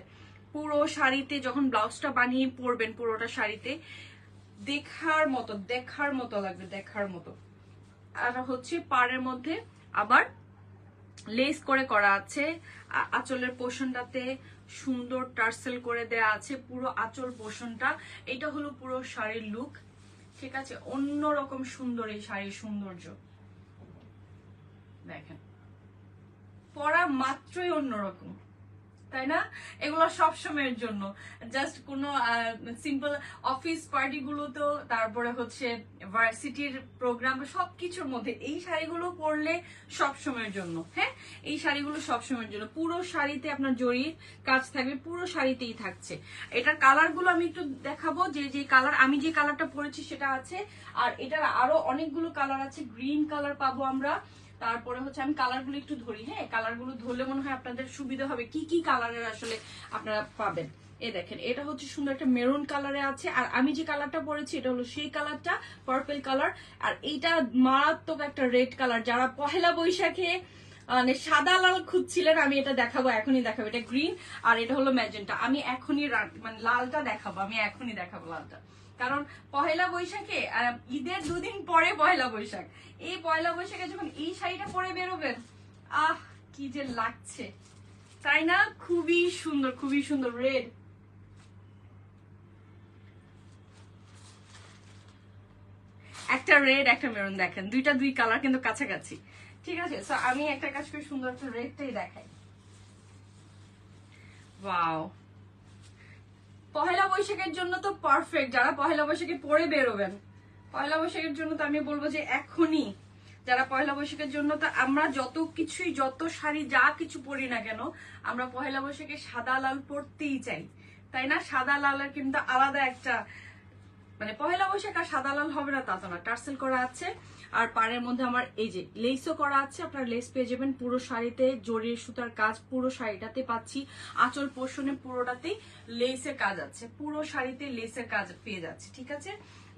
পুরো শাড়িতে যখন ব্লাউজটা বানিয়ে পরবেন, পুরোটা শাড়িতে দেখার মতো, দেখার মতো লাগবে, দেখার মতো। আর হচ্ছে পাড়ের মধ্যে আবার লেস করে করা আছে, আঁচলের পোর্শনটাতে সুন্দর টার্সেল করে দেয়া আছে পুরো আঁচল পোর্শনটা। এটা হলো পুরো শাড়ির লুক, ঠিক আছে, অন্যরকম সুন্দর এই শাড়ির সৌন্দর্য দেখেন, পরা মাত্রই অন্যরকম, তাই না? এগুলো সব সময়ের জন্য, জাস্ট কোনো সিম্পল অফিস পার্টি গুলোতেও, তারপরে হচ্ছে ভার্সিটির প্রোগ্রাম, সবকিছুর মধ্যে এই শাড়িগুলো পরলে সব সময়ের জন্য। হ্যাঁ, এই শাড়িগুলো সব সময়ের জন্য। পুরো শাড়িতে আপনার জরির কাজ থাকবে, পুরো শাড়িতেই থাকছে। এটার কালার গুলো আমি একটু দেখাবো, যে কালার আমি যে কালারটা পরেছি সেটা আছে, আর এটার আরো অনেকগুলো কালার আছে। গ্রিন কালার পাবো আমরা, তারপরে হচ্ছে আমি কালারগুলো একটু ধরি, হ্যাঁ, কালারগুলো ধরলে মনে হয় আপনাদের সুবিধা হবে কি কি কালারের আসলে আপনারা পাবেন। এই দেখেন, এটা হচ্ছে সুন্দর একটা মেরুন কালারে আছে, আর আমি যে কালারটা পরেছি এটা হলো সেই কালারটা, পার্পল কালার। আর এইটা মারাত্মক একটা রেড কালার, যারা পহেলা বৈশাখে মানে সাদা লাল খুঁজছিলেন, আমি এটা দেখাবো, এখনই দেখাবো। এটা গ্রিন আর এটা হলো ম্যাজেন্টা। আমি এখনই মানে লালটা দেখাবো, আমি এখনই দেখাবো লালটা, কারণ পহেলা বৈশাখে ঈদের দুদিন পরে পহেলা বৈশাখ, এই পয়লা বৈশাখে যখন এই শাড়িটা পরে বেরোবেন, আহ কি যে লাগছে, তাই না? খুবই সুন্দর, খুবই সুন্দর। রেড, একটা রেড একটা মেরুন, দেখেন দুই কালার কিন্তু কাছাকাছি, ঠিক আছে। সো আমি একটা কাজ করে সুন্দর একটা রেডটাই দেখাই। ওয়াও, পহেলা বৈশাখের জন্য তো পারফেক্ট, যারা পহেলা বৈশাখে পরে বেরোবেন, পয়লা বৈশাখের জন্য তো আমি বলবো যে এখনই, যারা পয়লা বৈশাখের জন্য, তো আমরা যত কিছুই, যত শাড়ি যা কিছু পরি না কেন, আমরা পয়লা বৈশাখে সাদা লাল পরতেই চাই, তাই না? সাদা লালের কিন্তু আলাদা একটা, মানে পয়লা বৈশাখ আর সাদা লাল হবে না তা তো না। টার্সেল করা আছে, আর পাড়ের মধ্যে আমার এই যে লেসও করা আছে, আপনার লেস পেয়ে যাবেন পুরো শাড়িতে, জরির সুতার কাজ পুরো শাড়িটাতে পাচ্ছি, আঁচল পোর্শনে পুরোটাতেই লেসের কাজ আছে, পুরো শাড়িতে লেসের কাজ পেয়ে যাচ্ছে, ঠিক আছে,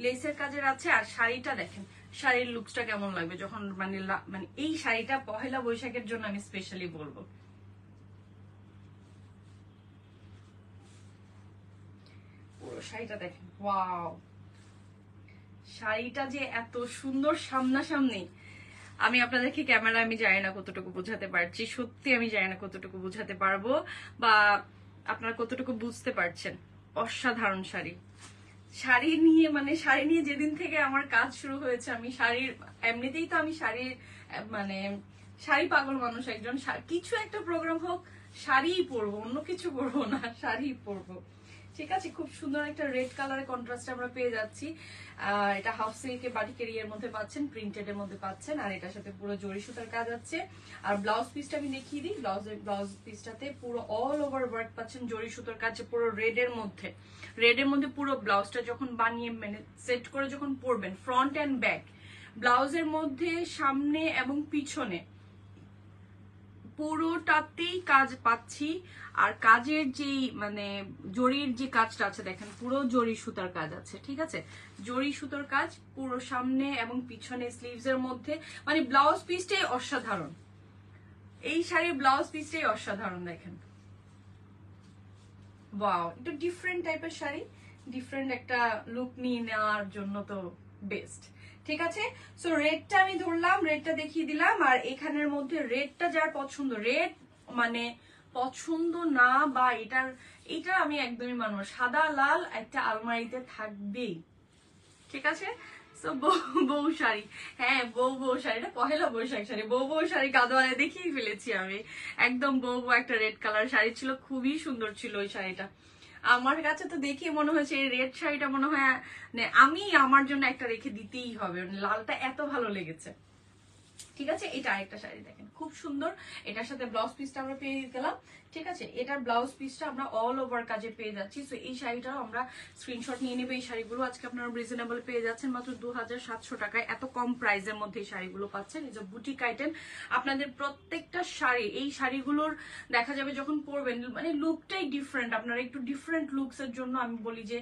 লেসের কাজের আছে। আর শাড়িটা দেখেন, শাড়ির লুকসটা কেমন লাগবে যখন মানে মানে এই শাড়িটা পহেলা বৈশাখের জন্য আমি স্পেশালি বলবো। পুরো শাড়িটা দেখেন, ওয়াও, শাড়িটা যে এত সুন্দর সামনাসামনি, আমি আপনাদেরকে ক্যামেরা, আমি জানি না কতটুকু বোঝাতে পারছি, সত্যি আমি জানি না কতটুকু বোঝাতে পারবো বা আপনারা কতটুকু বুঝতে পারছেন। অসাধারণ শাড়ি, শাড়ি নিয়ে মানে শাড়ি নিয়ে যেদিন থেকে আমার কাজ শুরু হয়েছে, আমি শাড়ির এমনিতেই তো আমি শাড়ির মানে শাড়ি পাগল মানুষ একজন, কিছু একটা প্রোগ্রাম হোক শাড়িই পরবো, অন্য কিছু পরবো না, শাড়িই পরবো। ঠিক আছে, খুব সুন্দর একটা রেড কালারের কন্ট্রাস্ট আমরা পেয়ে যাচ্ছি। এটা হাফ সিল্কের বাটিকের এর মধ্যে পাচ্ছেন, প্রিন্টেড এর মধ্যে পাচ্ছেন, আর এটার সাথে পুরো জরি সুতার কাজ আছে। আর ব্লাউজ পিসটা আমি দেখিয়ে দিই, ব্লাউজ পিসটাতে পুরো অল ওভার ওয়ার্ক পাচ্ছেন, জরি সুতার কাজ পুরো রেড এর মধ্যে পুরো ব্লাউজটা যখন বানিয়ে মানে সেট করে যখন পরবেন, ফ্রন্ট এন্ড ব্যাক ব্লাউজের মধ্যে সামনে এবং পিছনে পুরোটাতেই কাজ পাচ্ছি। আর কাজের যেই মানে জরির যে কাজটা আছে দেখেন, পুরো জরি সুতার কাজ আছে। ঠিক আছে, জরি সুতার কাজ পুরো সামনে এবং পিছনে স্লিভস এর মধ্যে, মানে ব্লাউজ পিসটাই অসাধারণ। এই শাড়ির ব্লাউজ পিসটাই অসাধারণ। দেখেন, ওয়াও, একটু ডিফারেন্ট টাইপের শাড়ি, ডিফারেন্ট একটা লুক নিয়ে নেওয়ার জন্য তো বেস্ট। ঠিক আছে, সো রেডটা আমি ধরলাম, রেডটা দেখিয়ে দিলাম। আর এখানের মধ্যে রেডটা যার পছন্দ, রেড মানে পছন্দ না বা এটা আমি একদমই মানব, সাদা লাল একটা আলমারিতে থাকবেই। ঠিক আছে, সো বউ শাড়ি, হ্যাঁ বউ শাড়ি, এটা পহেলা বৈশাখ শাড়ি, বউ শাড়ি গাদোয়ালে দেখিয়ে ফেলেছি আমি। একদম বউ একটা রেড কালার শাড়ি ছিল, খুবই সুন্দর ছিল ওই শাড়িটা। আমার কাছে তো দেখে মনে হয়েছে এই রেড শাড়িটা মনে হয় আমি আমার জন্য একটা রেখে দিতেই হবে, লালটা এত ভালো লেগেছে। ঠিক আছে, এটা আরেকটা শাড়ি দেখেন, খুব সুন্দর। এটার সাথে ব্লাউজ পিসটা আমরা পেয়ে গেলাম। ঠিক আছে, এটার ব্লাউজ পিসটা আমরা অল ওভার কাজে পেয়ে যাচ্ছি। সো এই শাড়িটাও আমরা স্ক্রিনশট নিয়ে নেবে। এই শাড়িগুলো আজকে আপনারা রিজনেবল পেয়ে যাচ্ছেন মাত্র 2700 টাকায়। এত কম প্রাইসের মধ্যে এই শাড়িগুলো পাচ্ছেন। এই যে বুটিক আইটেম, আপনাদের প্রত্যেকটা শাড়ি, এই শাড়িগুলোর দেখা যাবে যখন পরবেন মানে লুকটাই ডিফারেন্ট। আপনারা একটু ডিফারেন্ট লুকস এর জন্য আমি বলি যে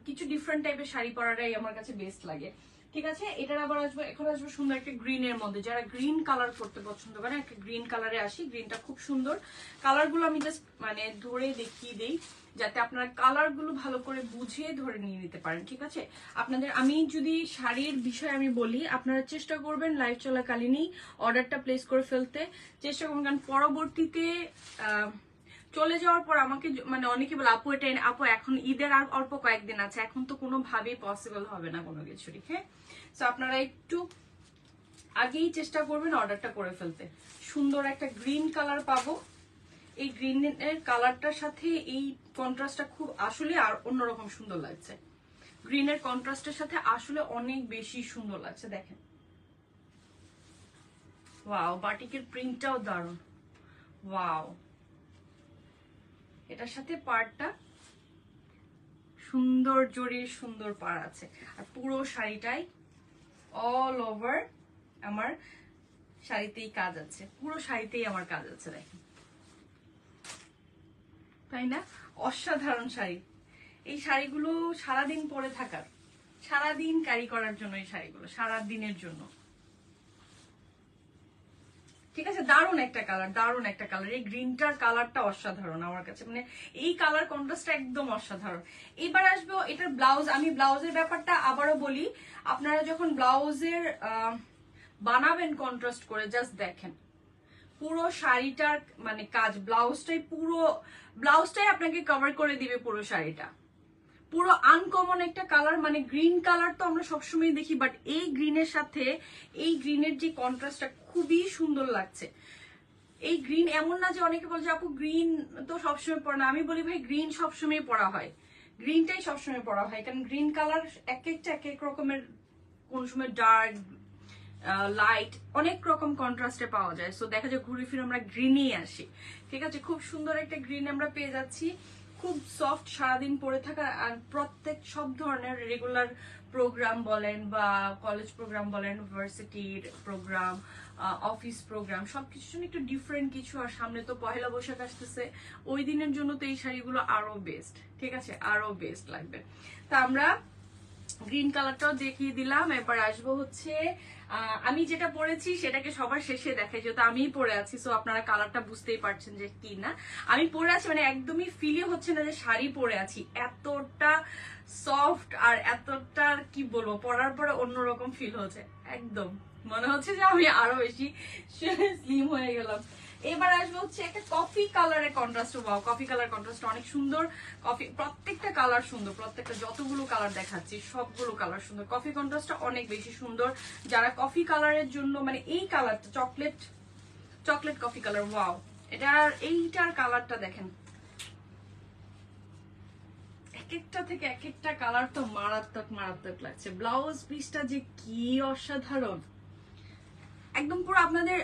কিছু ডিফারেন্ট টাইপের শাড়ি পরাটাই আমার কাছে বেস্ট লাগে। ঠিক আছে, এটার আবার আসবো, এখন আসবো সুন্দর একটা গ্রিন এর মধ্যে। যারা গ্রিন কালার করতে পছন্দ করেন, একটা গ্রিন কালারে আসি। গ্রিনটা খুব সুন্দর। কালারগুলো আমি জাস্ট মানে ধরে দেখিয়ে দেই যাতে আপনারা কালারগুলো ভালো করে বুঝে ধরে নিয়ে নিতে পারেন। ঠিক আছে, আপনাদের আমি যদি শাড়ির বিষয়ে আমি বলি, আপনারা চেষ্টা করবেন লাইভ চলাকালীনই অর্ডারটা প্লেস করে ফেলতে চেষ্টা করবেন, কারণ পরবর্তীতে চলে যাওয়ার পর আমাকে মানে অনেকে বলে আপু এটা আপু এখন ঈদের আর অল্প কয়েকদিন আছে, এখন তো কোনোভাবেই পসিবল হবে না কোনো কিছুরই। হ্যাঁ, সো আপনারা একটু আগেই চেষ্টা করবেন অর্ডারটা করে ফেলতে। সুন্দর একটা গ্রিন কালার পাবো, এই গ্রিনের কালারটার সাথে এই কন্ট্রাস্টটা খুব আসলে আর অন্যরকম সুন্দর লাগছে। গ্রিনের কন্ট্রাস্টের সাথে আসলে অনেক বেশি সুন্দর লাগছে। দেখেন, ওয়াও, বাটিকের প্রিন্টটাও দারুণ। ওয়াও, এটার সাথে পাড়টা সুন্দর জরির সুন্দর পাড় আছে। আর পুরো শাড়িটাই অল ওভার আমার শাড়িতেই কাজ আছে, পুরো শাড়িতেই আমার কাজ আছে। দেখেন, তাই না? অসাধারণ শাড়ি। এই শাড়িগুলো সারাদিন পরে থাকার, সারাদিন ক্যারি করার জন্য এই শাড়িগুলো, সারাদিনের জন্য। ঠিক আছে, দারুণ একটা কালার, দারুণ একটা কালার। এই গ্রিনটার কালারটা অসাধারণ আমার কাছে, মানে এই কালার কন্ট্রাস্টটা একদম অসাধারণ। এবার আসবো এটার ব্লাউজ। আমি ব্লাউজের ব্যাপারটা আবারও বলি, আপনারা যখন ব্লাউজের বানাবেন কন্ট্রাস্ট করে, জাস্ট দেখেন পুরো শাড়িটার মানে কাজ, ব্লাউজটাই আপনাকে কভার করে দিবে পুরো শাড়িটা। পুরো আনকমন একটা কালার, মানে গ্রিন কালার তো আমরা সবসময় দেখি, বাট এই গ্রিনের সাথে এই গ্রিনের যে কন্ট্রাস্টটা খুবই সুন্দর লাগছে। এই গ্রিন এমন না যে অনেকে বলছে আপু গ্রিন তো সবসময় পরা না, আমি বলি ভাই গ্রিন সবসময় পরা হয়, গ্রিনটাই সবসময় পরা হয়, কারণ গ্রিন কালার এক এক রকমের, কোন সময় ডার্ক লাইট অনেক রকম কন্ট্রাস্টে পাওয়া যায়। সো দেখা যায় ঘুরে ফিরে আমরা গ্রিনেই আসি। ঠিক আছে, খুব সুন্দর একটা গ্রিন আমরা পেয়ে যাচ্ছি, খুব সফট, সারাদিন পরে থাকা। আর প্রত্যেক সব ধরনের রেগুলার প্রোগ্রাম বলেন বা কলেজ প্রোগ্রাম বলেন, ইউনিভার্সিটির প্রোগ্রাম, অফিস প্রোগ্রাম, সবকিছুর জন্য একটু ডিফারেন্ট কিছু। আর সামনে তো পহেলা বৈশাখ আসতেছে, ওই দিনের জন্য তো এই শাড়িগুলো আরো বেস্ট। ঠিক আছে, আরো বেস্ট লাগবে। তা আমরা গ্রিন কালারটাও দেখিয়ে দিলাম। এবার আসবো হচ্ছে আমি যেটা পরেছি সেটাকে সবার শেষে দেখাই, যেহেতু আমিই পরে আছি। সো আপনারা কালারটা বুঝতেই পারছেন যে কি না আমি পরে আছি, মানে একদমই ফিলই হচ্ছে না যে শাড়ি পরে আছি। এতটা সফট আর এতটা কি বলবো, পরার পরে অন্যরকম ফিল হচ্ছে, একদম মনে হচ্ছে যে আমি আরো বেশি স্লিম হয়ে গেলাম। এবার আসবো হচ্ছে একটা কফি কালারের contrast. Wow, coffee colour contrast অনেক সুন্দর। কফি, প্রত্যেকটা কালার সুন্দর, প্রত্যেকটা যতগুলো কালার দেখাচ্ছি সবগুলো কালার সুন্দর। কফি কন্ট্রাস্টটা অনেক বেশি সুন্দর। যারা কফি কালারের জন্য মানে এই কালারটা chocolate chocolate coffee colour. Wow, এটার এইটার কালারটা দেখেন, এক একটা থেকে এক একটা কালার তো মারাত্মক মারাত্মক লাগছে। ব্লাউজ পিসটা যে কি অসাধারণ, একদম পুরো আপনাদের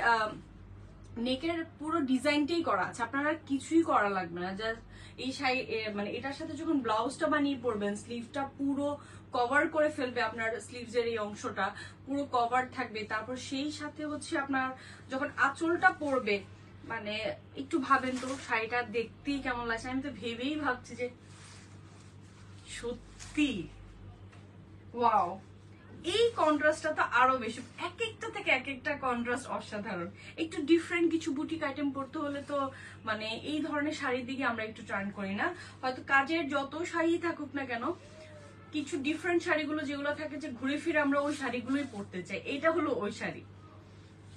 নেকের পুরো ডিজাইনটাই করা আছে, আপনারা কিছুই করা লাগবে না। জাস্ট এই শাড়ি মানে এটার সাথে যখন ব্লাউজটা বানিয়ে পরবেন, স্লিভটা পুরো কভার করে ফেলবে, আপনার স্লিভস এর এই অংশটা পুরো কভার থাকবে। তারপর সেই সাথে হচ্ছে আপনার যখন আঁচলটা পরবে, মানে একটু ভাবেন তো শাড়িটা দেখতেই কেমন লাগছে। আমি তো ভেবেই ভাবছি যে সত্যি ওয়াও, এই কন্ট্রাস্টটা তো আরো বেশি, এক একটা থেকে এক একটা কন্ট্রাস্ট অসাধারণ। একটু ডিফারেন্ট কিছু বুটিক আইটেম পরতে হলে তো মানে এই ধরনের শাড়ির দিকে আমরা একটু টার্ন করি না। হয়তো কাজের যত শাড়ি থাকুক না কেন, কিছু ডিফারেন্ট শাড়িগুলো যেগুলো থাকে যে ঘুরে ফিরে আমরা ওই শাড়িগুলোই পরতে চাই, এটা হলো ওই শাড়ি,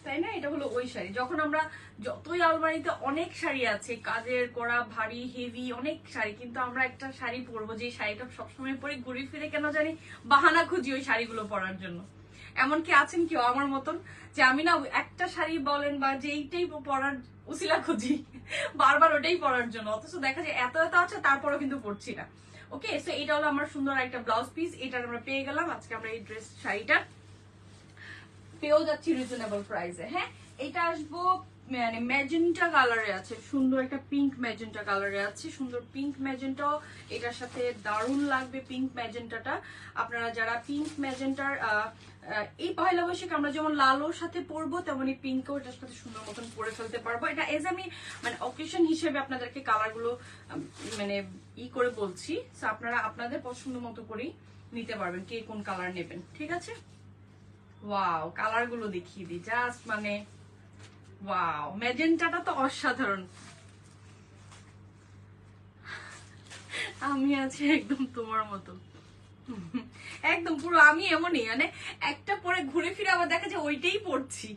তাই না? এটা হলো ওই শাড়ি। যখন আমরা যতই আলমারিতে অনেক শাড়ি আছে, কাজের করা ভারী হেভি অনেক শাড়ি, কিন্তু আমরা একটা শাড়ি পরবো যে শাড়িটা সবসময় পরে ঘুরে ফিরে কেন জানি বাহানা খুঁজি ওই শাড়িগুলো পরার জন্য। এমনকি আছেন কেউ আমার মতন যে আমি না একটা শাড়ি বলেন বা যে এইটাই পরার উসিলা খুঁজি বারবার ওটাই পরার জন্য, অথচ দেখা যায় এত এত আছে তারপরও কিন্তু পরছি না। ওকে, সো এটা হলো আমার সুন্দর একটা ব্লাউজ পিস, এটা আমরা পেয়ে গেলাম আজকে আমরা এই ড্রেস শাড়িটা পেয়েও যাচ্ছি রিজনেবল প্রাইসে। হ্যাঁ, এটা আসবো মানে ম্যাজেন্টা কালারে আছে, সুন্দর একটা পিঙ্ক ম্যাজেন্টা কালারে আছে, সুন্দর পিঙ্ক ম্যাজেন্টাও এটার সাথে দারুণ লাগবে। পিঙ্ক ম্যাজেন্টাটা আপনারা যারা পিঙ্ক ম্যাজেন্টার এই পয়লা বৈশাখ আমরা যেমন লালোর সাথে পরবো, তেমনি পিঙ্কও এটার সাথে সুন্দর মতন পরে ফেলতে পারবো। এটা এজ আমি মানে অকেশন হিসেবে আপনাদেরকে কালারগুলো মানে করে বলছি, সো আপনারা আপনাদের পছন্দ মতো করেই নিতে পারবেন, কে কোন কালার নেবেন। ঠিক আছে, ওয়াও, কালার গুলো দেখিয়ে দিই জাস্ট, মানে ওয়াও, ম্যাজেন্টাটা তো অসাধারণ। আমি আছি একদম তোমার মতো, একদম পুরো আমি এমনই, মানে একটা পরে ঘুরে ফিরে আবার দেখা যায় ওইটাই পড়ছি।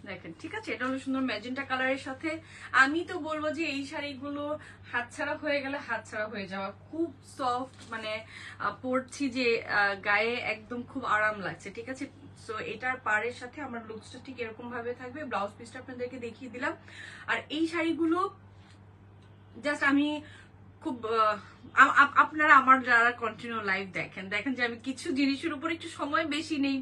দেখেন, ঠিক আছে, এটা হলো সুন্দর ম্যাজেন্টা কালারের সাথে। আমি তো বলবো যে এই শাড়িগুলো হাতছাড়া হয়ে গেলে হাতছাড়া হয়ে যাওয়া, খুব সফট, মানে পরছি যে গায়ে একদম খুব আরাম লাগছে। ঠিক আছে, সো এটার পাড়ের সাথে আমার লুকসটা ঠিক এরকম ভাবে থাকবে। ব্লাউজ পিসটা আপনাদেরকে দেখিয়ে দিলাম। আর এই শাড়িগুলো জাস্ট আমি খুব আপনারা আমার যারা কন্টিনিউ লাইভ দেখেন যে আমি কিছু জিনিসের উপর একটু সময় বেশি নেই,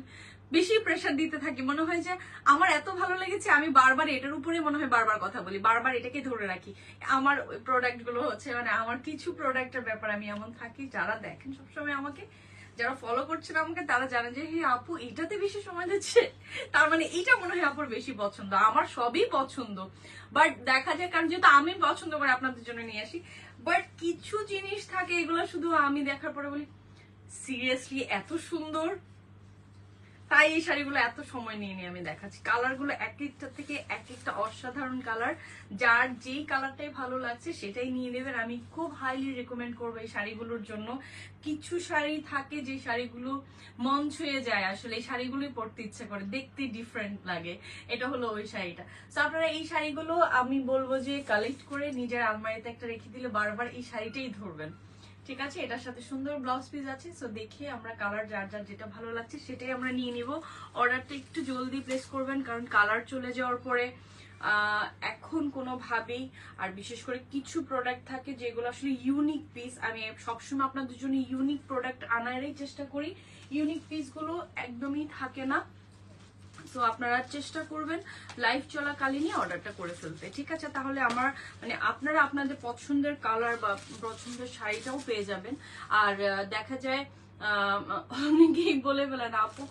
বেশি প্রেশার দিতে থাকি। মনে হয় যে আমার এত ভালো লেগেছে, আমি বারবার এটার উপরে মনে হয় বারবার কথা বলি, বারবার এটাকে ধরে রাখি। আমার প্রোডাক্ট গুলো হচ্ছে মানে আমার কিছু প্রোডাক্টের ব্যাপার আমি এমন থাকি, যারা দেখেন সবসময় আমাকে, যারা ফলো করছেন আমাকে, তারা জানে যে হে আপু এটাতে বেশি সময় দিচ্ছে, তার মানে এইটা মনে হয় আপুর বেশি পছন্দ। আমার সবই পছন্দ, বাট দেখা যায় কারণ যেহেতু আমি পছন্দ করে আপনাদের জন্য নিয়ে আসি, বাট কিছু জিনিস থাকে এগুলো শুধু আমি দেখার পরে বলি সিরিয়াসলি এত সুন্দর, তাই এই শাড়িগুলো এত সময় নিয়ে নিয়ে আমি দেখাচ্ছি। কালারগুলো এক একটা থেকে এক একটা অসাধারণ কালার, যার যেই কালারটাই ভালো লাগছে সেটাই নিয়ে নেবেন। আমি খুব হাইলি রেকমেন্ড করবো এই শাড়িগুলোর জন্য। কিছু শাড়ি থাকে যে শাড়িগুলো মন ছুঁয়ে যায়, আসলে এই শাড়িগুলোই পরতে ইচ্ছে করে, দেখতে ডিফারেন্ট লাগে, এটা হলো ওই শাড়িটা। তো আপনারা এই শাড়িগুলো আমি বলবো যে কালেক্ট করে নিজের আলমারিতে একটা রেখে দিলে বারবার এই শাড়িটাই ধরবেন। ঠিক আছে, এটার সাথে সুন্দর ব্লাউজ পিস আছে, সো দেখে আমরা কালার যার যার যেটা ভালো লাগছে সেটাই আমরা নিয়ে নিব। অর্ডারটা একটু জলদি প্লেস করবেন, কারণ কালার চলে যাওয়ার পরে এখন কোনোভাবেই, আর বিশেষ করে কিছু প্রোডাক্ট থাকে যেগুলো আসলে ইউনিক পিস, আমি সবসময় আপনাদের জন্য ইউনিক প্রোডাক্ট আনারই চেষ্টা করি, ইউনিক পিসগুলো একদমই থাকে না। তো আপনারা চেষ্টা করবেন লাইভ চলাকালীনই অর্ডারটা করে ফেলতে। ঠিক আছে, তাহলে আমার মানে আপনারা আপনাদের পছন্দের কালার বা পছন্দের শাড়িটাও পেয়ে যাবেন। আর দেখা যায় অনেকেই বলে ফেলেন আপু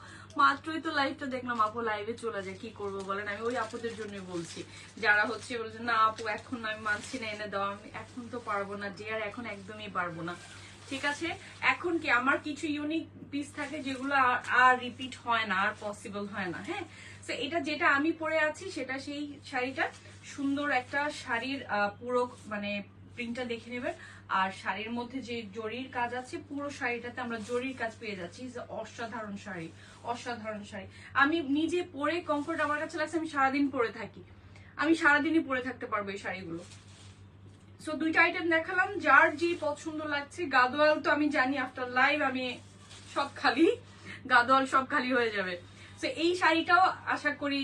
মাত্রই তো লাইভটা দেখলাম, আপু লাইভে চলে যায়, কি করবো বলেন। আমি ওই আপুদের জন্যই বলছি, যারা হচ্ছে বলছে না আপু এখন আমি মানছি না, এনে দাও, আমি এখন তো পারবো না ডিয়ার, এখন একদমই পারবো না। ঠিক আছে, এখন কি আমার কিছু ইউনিক পিস থাকে যেগুলো আর রিপিট হয় না, আর পসিবল হয় না। হ্যাঁ, তো এটা যেটা আমি পরে আছি সেটা সেই শাড়িটা, সুন্দর একটা শাড়ির পুরো মানে প্রিন্টটা দেখে নেবেন। আর শাড়ির মধ্যে যে জরির কাজ আছে, পুরো শাড়িটাতে আমরা জরির কাজ পেয়ে যাচ্ছি। অসাধারণ শাড়ি, অসাধারণ শাড়ি। আমি নিজে পরে কমফোর্ট আমার কাছে লাগছে, আমি সারাদিন পরে থাকি, আমি সারাদিনই পরে থাকতে পারবো এই শাড়িগুলো। সো দুইটা আইটেম দেখালাম, যার যে পছন্দ লাগছে। গাদোয়াল তো আমি জানি আফটার লাইভ আমি সব খালি, গাদোয়াল সব খালি হয়ে যাবে। তো এই শাড়িটাও আশা করি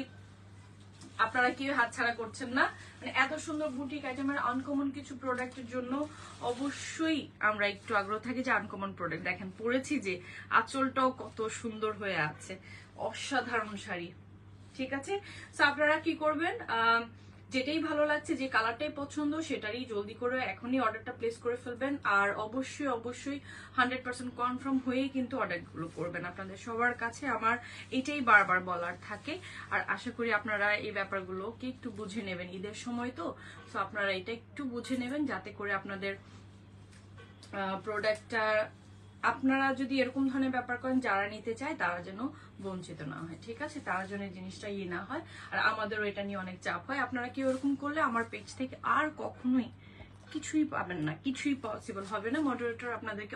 আপনারা কেউ হাতছাড়া করছেন না। মানে এত সুন্দর বুটিক আইটেমের আনকমন কিছু প্রোডাক্টের জন্য অবশ্যই আমরা একটু আগ্রহ থাকি যে আনকমন প্রোডাক্ট দেখেন পরেছি যে আঁচলটাও কত সুন্দর হয়ে আছে, অসাধারণ শাড়ি। ঠিক আছে, তো আপনারা কি করবেন, যেটাই ভালো লাগছে, যে কালারটাই পছন্দ সেটারই জলদি করে এখনই অর্ডারটা প্লেস করে ফেলবেন। আর অবশ্যই অবশ্যই 100% কনফার্ম হয়েই কিন্তু অর্ডারগুলো করবেন। আপনাদের সবার কাছে আমার এটাই বারবার বলার থাকে। আর আশা করি আপনারা এই ব্যাপারগুলোকে একটু বুঝে নেবেন, ঈদের সময় তো আপনারা এটা একটু বুঝে নেবেন যাতে করে আপনাদের প্রোডাক্টটা আপনারা যদি এরকম ধরনের ব্যাপার করেন যারা নিতে চায় তারা যেন বঞ্চিত না হয়। ঠিক আছে, তারা যেন জিনিসটা না হয়। আর আমাদেরও এটা নিয়ে অনেক চাপ হয়। আপনারা কেউ এরকম করলে আমার পেজ থেকে আর কখনোই কিছুই পাবেন না, কিছুই পসিবল হবে না। মডারেটর আপনাদেরকে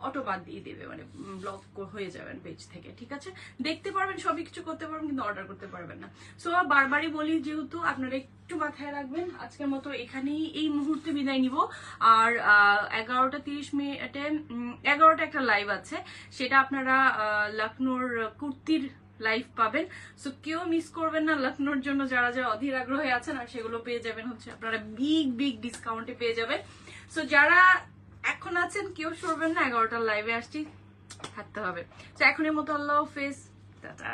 অটো বাদ দিয়ে দেবে, মানে ব্লক হয়ে যাবেন পেজ থেকে। ঠিক আছে, দেখতে পারবেন, সবই কিছু করতে পারবেন, কিন্তু অর্ডার করতে পারবেন না। সো বারবারই বলি, যেহেতু আপনারা একটু মাথায় রাখবেন। আজকের মতো এখানেই এই মুহূর্তে বিদায় নিব। আর 11:30 11টা একটা লাইভ আছে, সেটা আপনারা লখনৌর কুর্তির লাইভ পাবেন। সো কেউ মিস করবেন না। লখনৌর জন্য যারা যারা অধীর আগ্রহে আছেন, আর সেগুলো পেয়ে যাবেন হচ্ছে আপনারা বিগ ডিসকাউন্টে পেয়ে যাবেন। সো যারা এখন আছেন কেউ সরবেন না, 11টার লাইভে আসছি, থাকতে হবে। তো এখনের মতো আল্লাহ হাফেজ, টাটা।